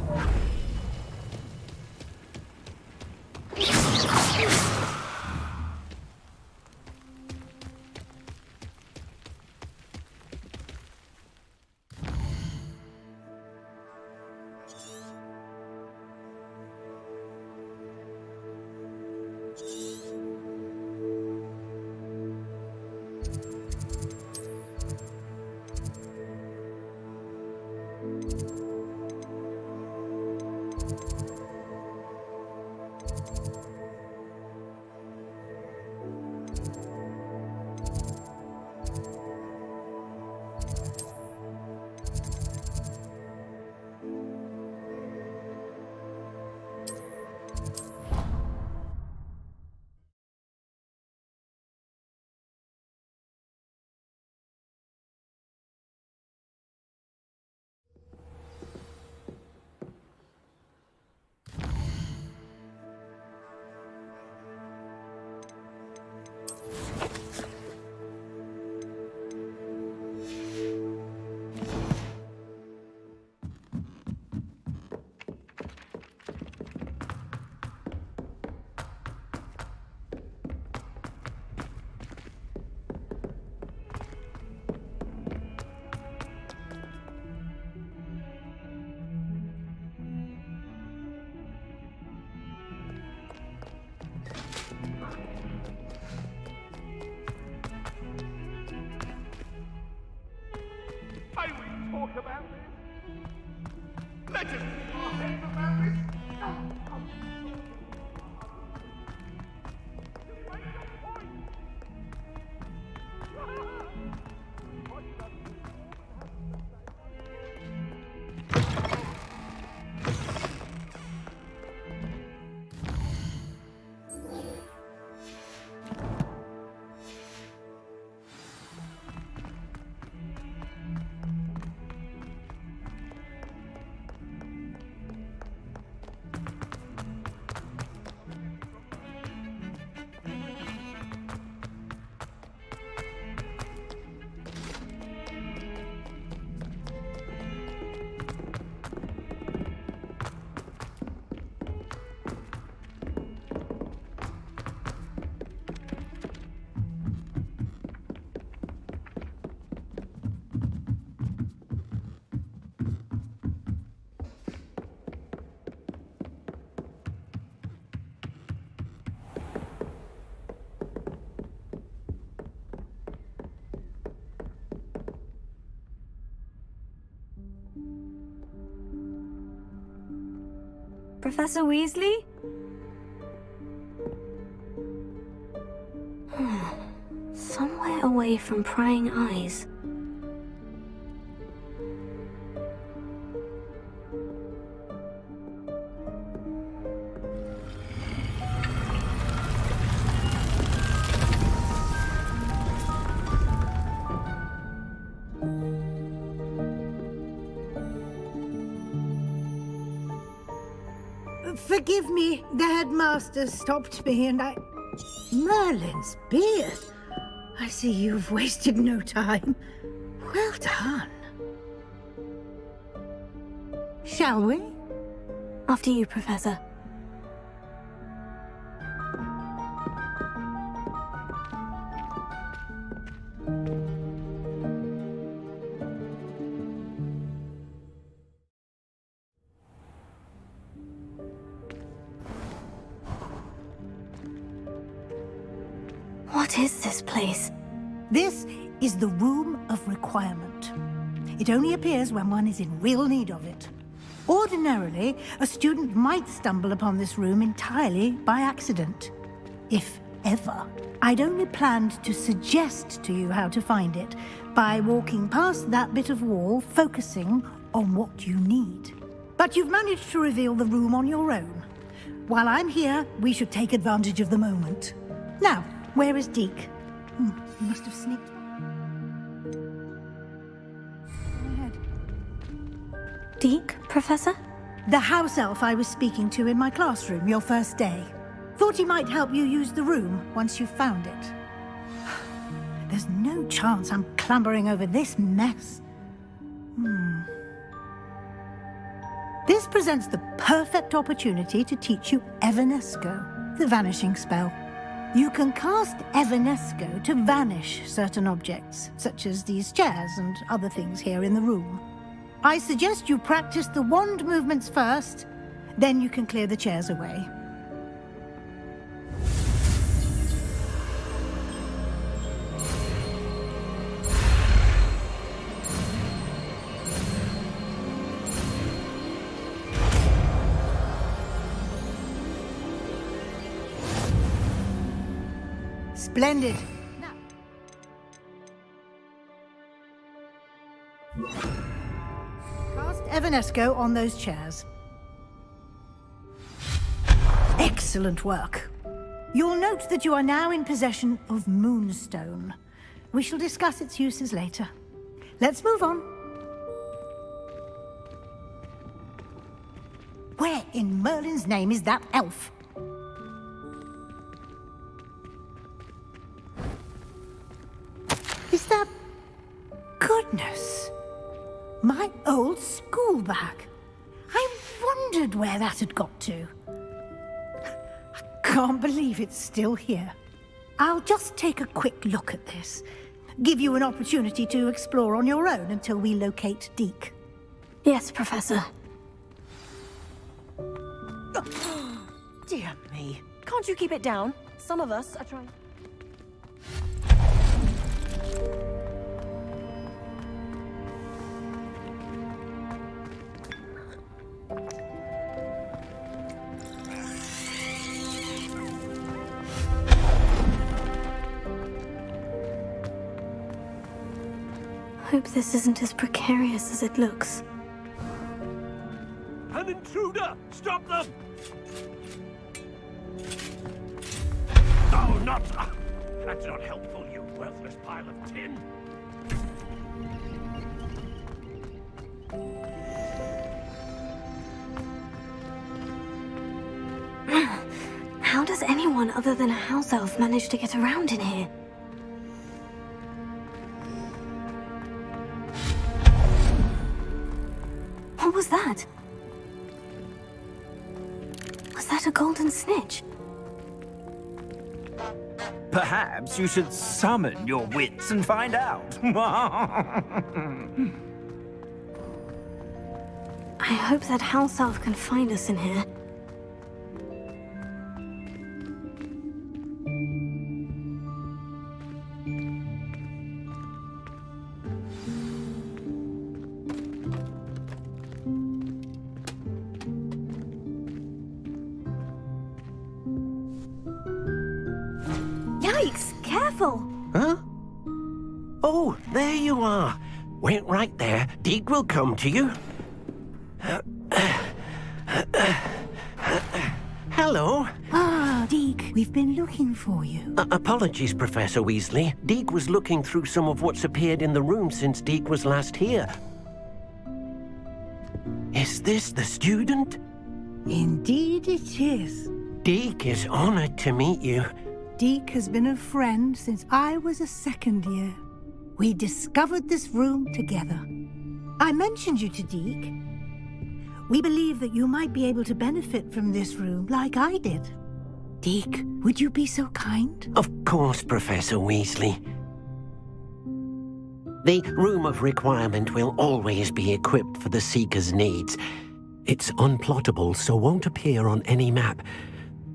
Talk about this? Let us keep our heads about this. Professor Weasley? Somewhere away from prying eyes. Forgive me, the headmaster stopped me and I... Merlin's beard. I see you've wasted no time. Well done. Shall we? After you, Professor. What is this place? This is the Room of Requirement. It only appears when one is in real need of it. Ordinarily, a student might stumble upon this room entirely by accident. If ever. I'd only planned to suggest to you how to find it by walking past that bit of wall, focusing on what you need. But you've managed to reveal the room on your own. While I'm here, we should take advantage of the moment. Now, where is Deke? He must have sneaked. Go ahead. Deke, Professor? The house elf I was speaking to in my classroom your first day. Thought he might help you use the room once you've found it. There's no chance I'm clambering over this mess. This presents the perfect opportunity to teach you Evanesco, the vanishing spell. You can cast Evanesco to vanish certain objects, such as these chairs and other things here in the room. I suggest you practice the wand movements first, then you can clear the chairs away. Splendid. Cast Evanesco on those chairs. Excellent work. You'll note that you are now in possession of Moonstone. We shall discuss its uses later. Let's move on. Where in Merlin's name is that elf? Is that... Goodness! My old school bag. I wondered where that had got to. I can't believe it's still here. I'll just take a quick look at this. Give you an opportunity to explore on your own until we locate Deke. Yes, Professor. Dear me. Can't you keep it down? Some of us are trying... Hope this isn't as precarious as it looks. An intruder! Stop them! Oh, not... That's not helpful, you worthless pile of tin. How does anyone other than a house elf manage to get around in here? What was that? Was that a golden snitch? Perhaps you should summon your wits and find out. I hope that house elf can find us in here. useful. Huh? Oh, there you are. Wait right there. Deke will come to you. Hello. Ah, Deke, we've been looking for you. Apologies, Professor Weasley. Deke was looking through some of what's appeared in the room since Deke was last here. Is this the student? Indeed it is. Deke is honored to meet you. Deke has been a friend since I was a second year. We discovered this room together. I mentioned you to Deke. We believe that you might be able to benefit from this room like I did. Deke, would you be so kind? Of course, Professor Weasley. The Room of Requirement will always be equipped for the Seeker's needs. It's unplottable, so won't appear on any map.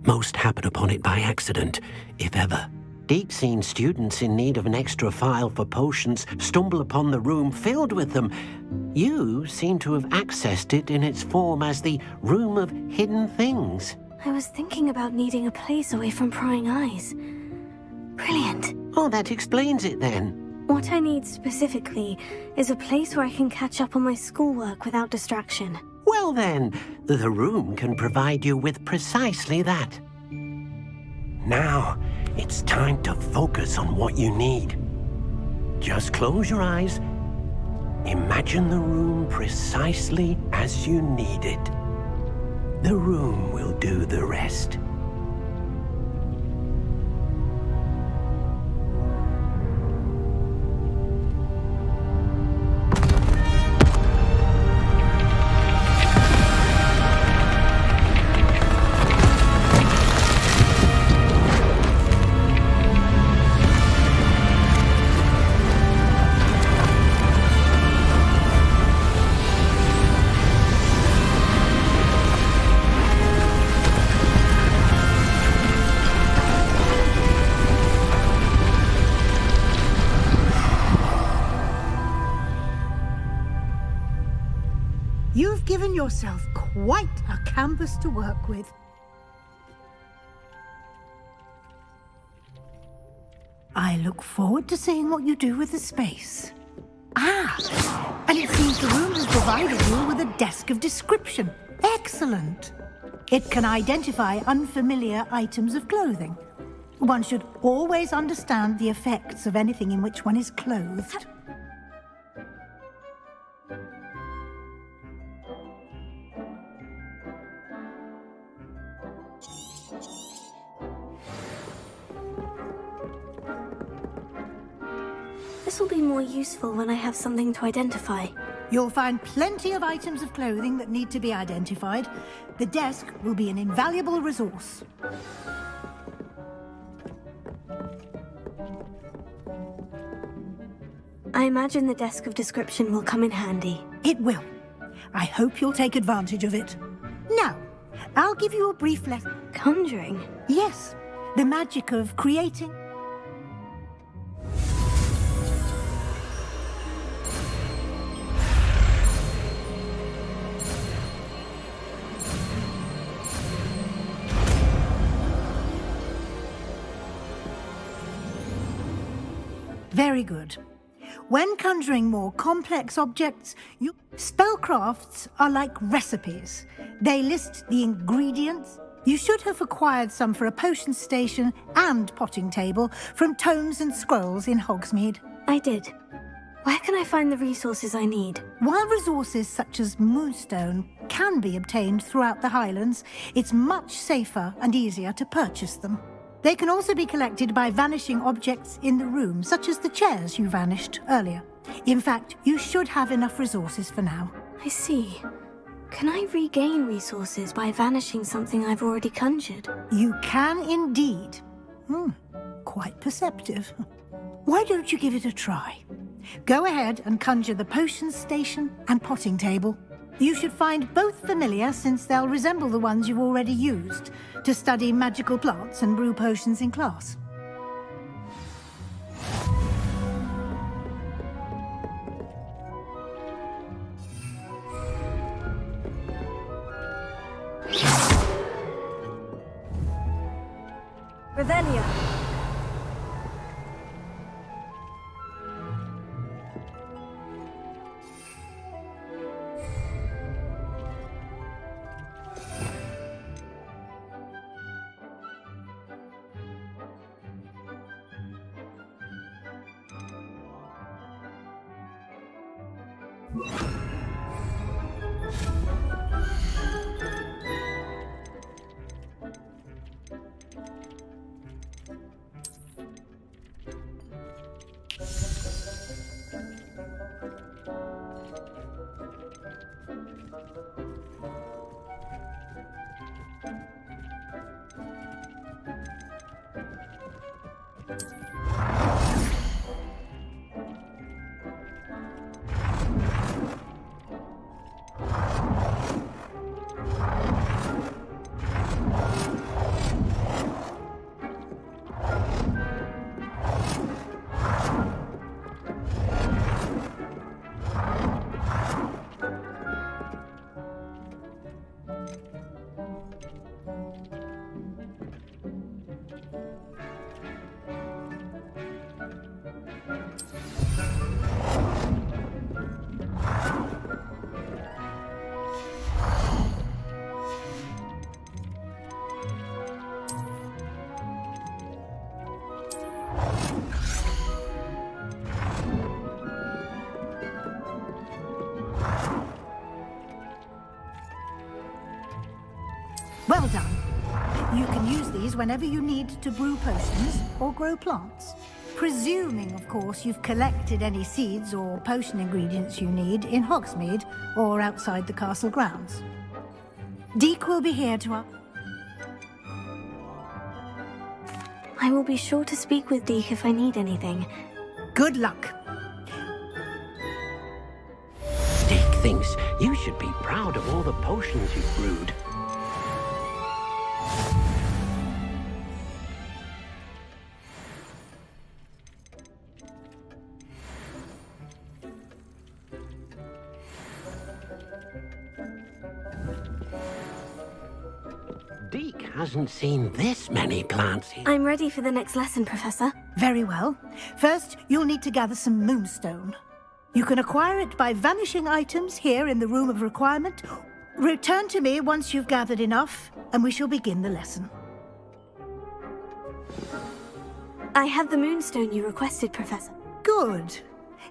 Most happen upon it by accident, if ever. Deke's seen students in need of an extra file for potions stumble upon the room filled with them. You seem to have accessed it in its form as the Room of Hidden Things. I was thinking about needing a place away from prying eyes. Brilliant. Oh, that explains it then. What I need specifically is a place where I can catch up on my schoolwork without distraction. Well then, the room can provide you with precisely that. Now, it's time to focus on what you need. Just close your eyes. Imagine the room precisely as you need it. The room will do the rest. You've given yourself quite a canvas to work with. I look forward to seeing what you do with the space. Ah, and it seems the room has provided you with a desk of description. Excellent. It can identify unfamiliar items of clothing. One should always understand the effects of anything in which one is clothed. This will be more useful when I have something to identify. You'll find plenty of items of clothing that need to be identified. The desk will be an invaluable resource. I imagine the desk of description will come in handy. It will. I hope you'll take advantage of it. Now, I'll give you a brief lesson. Conjuring? Yes, the magic of creating. Very good. When conjuring more complex objects, spellcrafts are like recipes. They list the ingredients. You should have acquired some for a potion station and potting table from tomes and scrolls in Hogsmeade. I did. Where can I find the resources I need? While resources such as Moonstone can be obtained throughout the Highlands, it's much safer and easier to purchase them. They can also be collected by vanishing objects in the room, such as the chairs you vanished earlier. In fact, you should have enough resources for now. I see. Can I regain resources by vanishing something I've already conjured? You can indeed. Quite perceptive. Why don't you give it a try? Go ahead and conjure the potion station and potting table. You should find both familiar, since they'll resemble the ones you've already used to study magical plants and brew potions in class. Revelia. Well done. You can use these whenever you need to brew potions or grow plants. Presuming, of course, you've collected any seeds or potion ingredients you need in Hogsmeade or outside the castle grounds. Deek will be here to... I will be sure to speak with Deek if I need anything. Good luck. Deek thinks you should be proud of all the potions you've brewed. Deek hasn't seen this many plants here. I'm ready for the next lesson, Professor. Very well. First, you'll need to gather some moonstone. You can acquire it by vanishing items here in the Room of Requirement. Return to me once you've gathered enough, and we shall begin the lesson. I have the moonstone you requested, Professor. Good.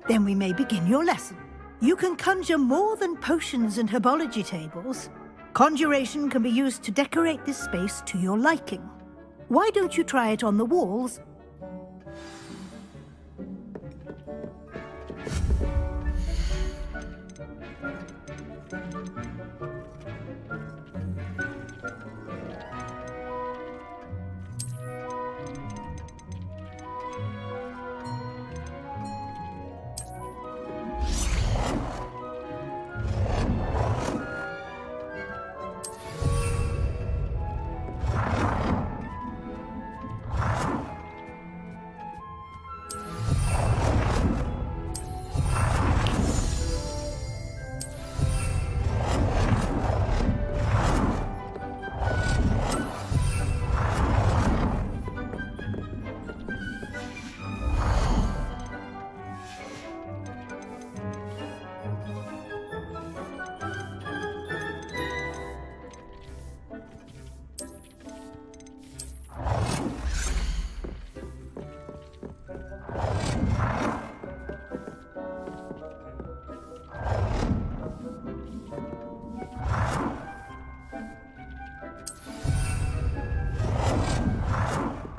Then we may begin your lesson. You can conjure more than potions and herbology tables. Conjuration can be used to decorate this space to your liking. Why don't you try it on the walls?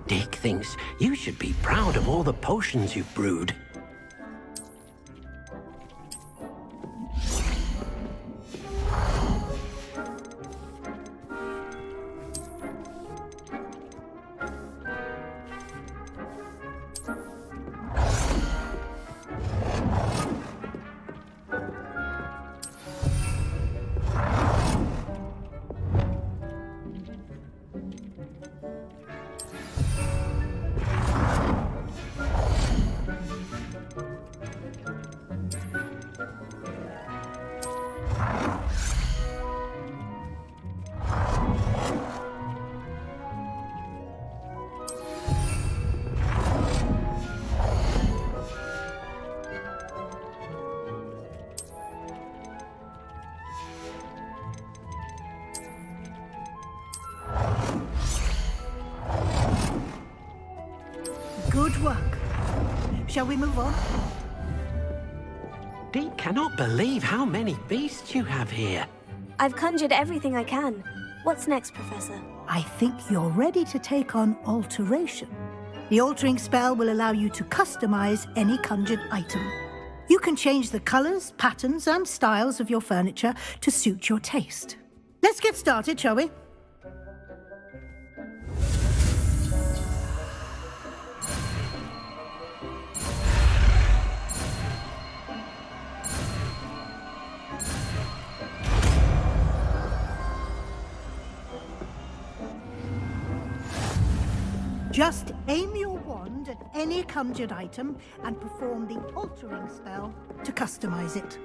Deek thinks you should be proud of all the potions you've brewed. Good work. Shall we move on? Deek cannot believe how many beasts you have here. I've conjured everything I can. What's next, Professor? I think you're ready to take on alteration. The altering spell will allow you to customize any conjured item. You can change the colors, patterns, and styles of your furniture to suit your taste. Let's get started, shall we? Just aim your wand at any conjured item and perform the altering spell to customize it.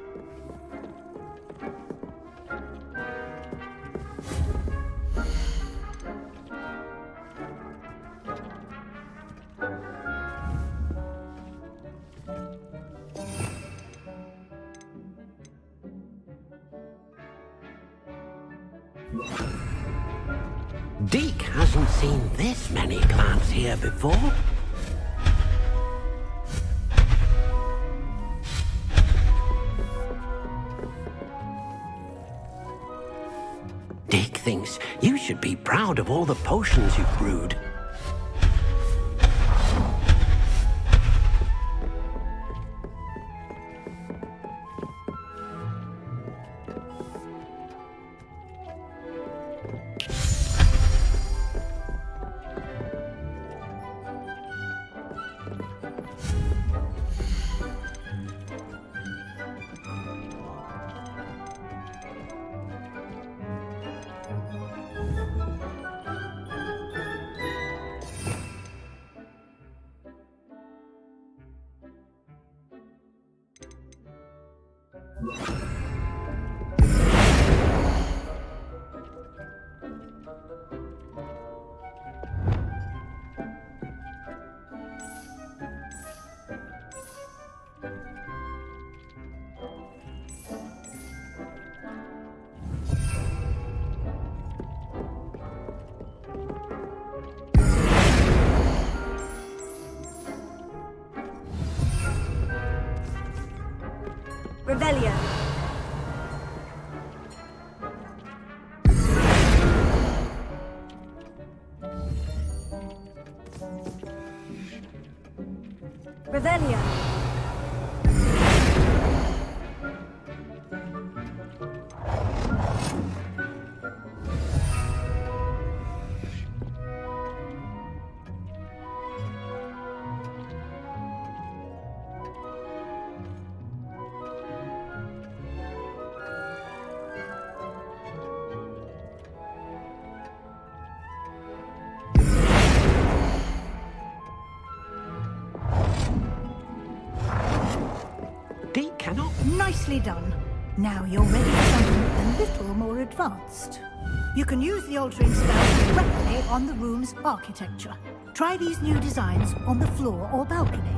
Deek hasn't seen this many plants here before. Deek thinks you should be proud of all the potions you've brewed. Revelio. Revelio. Deek cannot. Nicely done. Now you're ready for something a little more advanced. You can use the altering spell directly on the room's architecture. Try these new designs on the floor or balcony.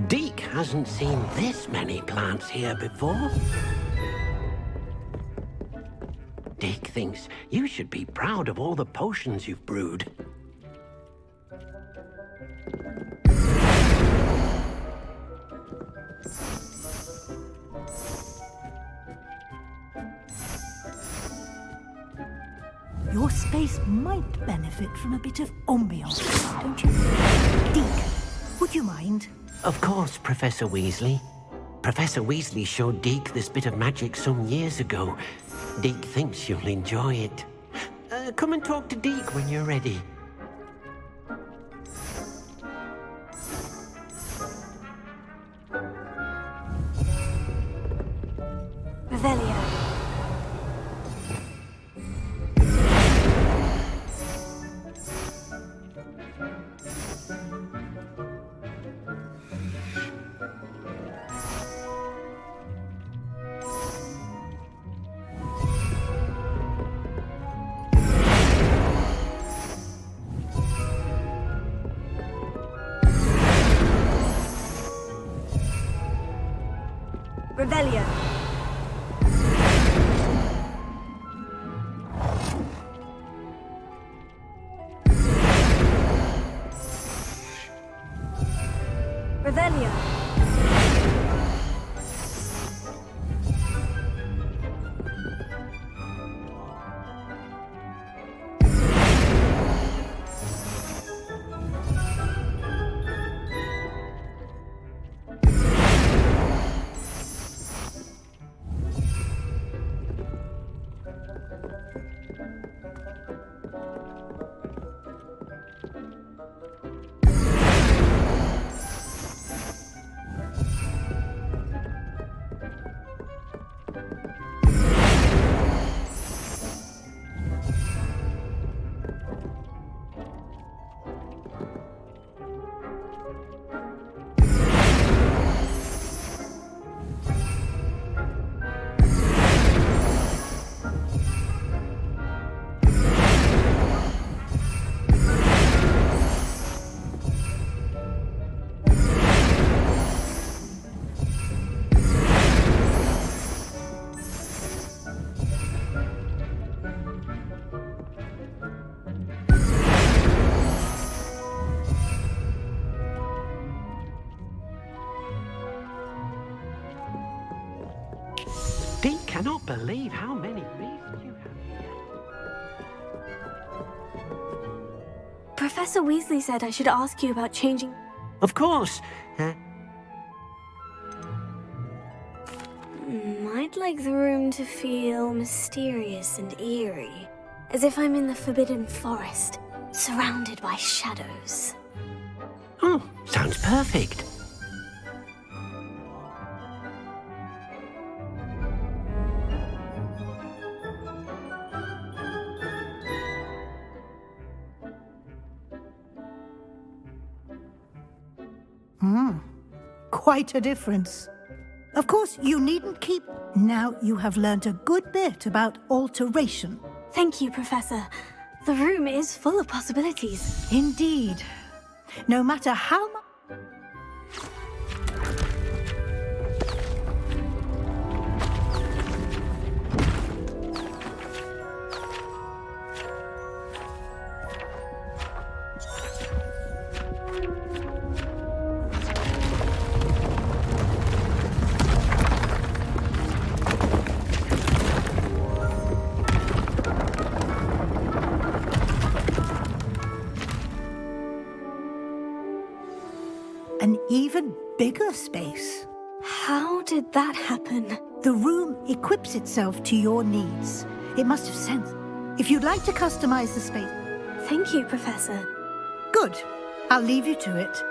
Deek hasn't seen this many plants here before. Deek thinks you should be proud of all the potions you've brewed. Your space might benefit from a bit of ambiance, don't you? Deek, would you mind? Of course, Professor Weasley. Professor Weasley showed Deek this bit of magic some years ago. Deek thinks you'll enjoy it. Come and talk to Deek when you're ready. Revelio. Revelio. Revelio. Dee cannot believe how many beasts you have. Professor Weasley said I should ask you about changing... Of course. I'd like the room to feel mysterious and eerie, as if I'm in the Forbidden Forest, surrounded by shadows. Oh, sounds perfect. Quite a difference. Of course, you needn't keep... Now you have learnt a good bit about alteration. Thank you, Professor. The room is full of possibilities. Indeed. No matter how much... An even bigger space. How did that happen? The room equips itself to your needs. It must have sensed. If you'd like to customize the space... Thank you, Professor. Good. I'll leave you to it.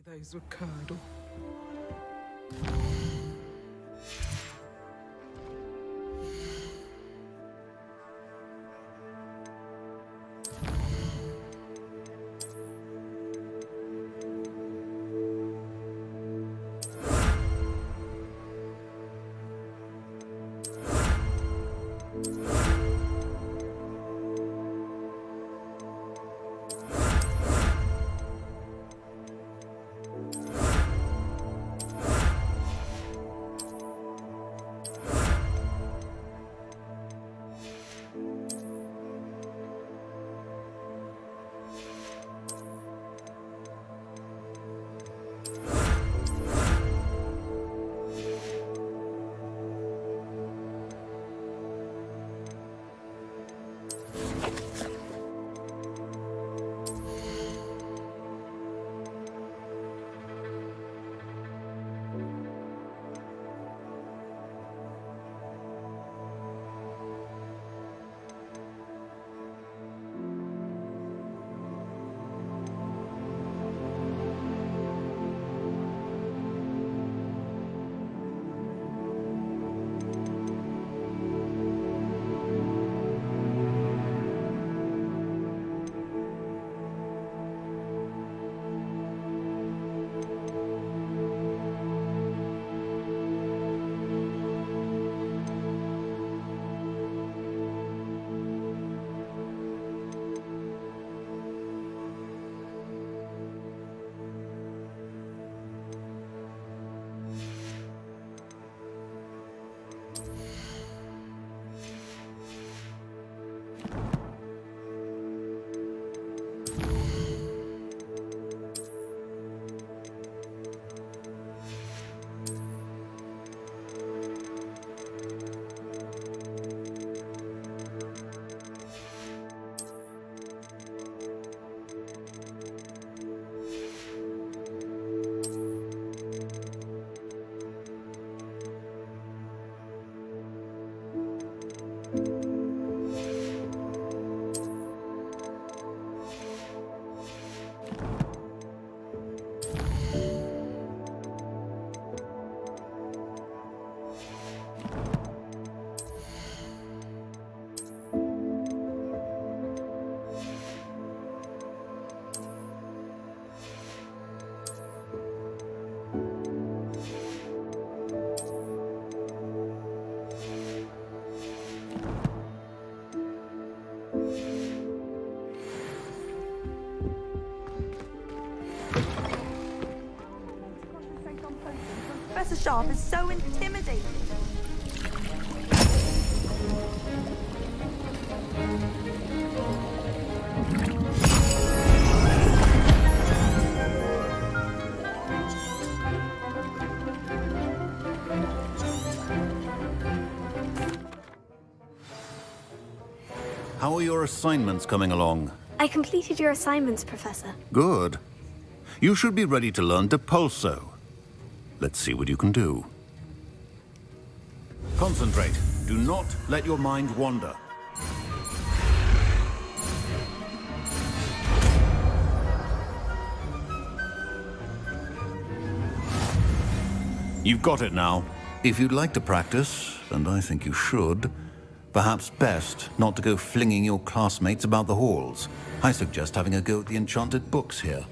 Those were curdle. Professor Sharp is so intimidating. How are your assignments coming along? I completed your assignments, Professor. Good. You should be ready to learn Depulso. Let's see what you can do. Concentrate. Do not let your mind wander. You've got it now. If you'd like to practice, and I think you should, perhaps best not to go flinging your classmates about the halls. I suggest having a go at the enchanted books here.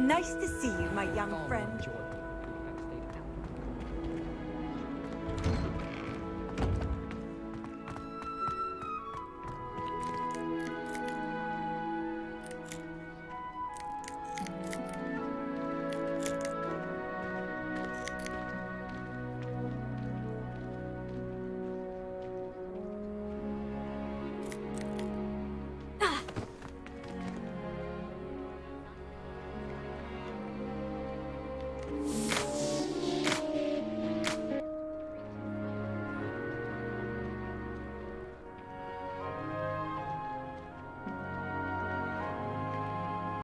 Nice to see you, my young friend.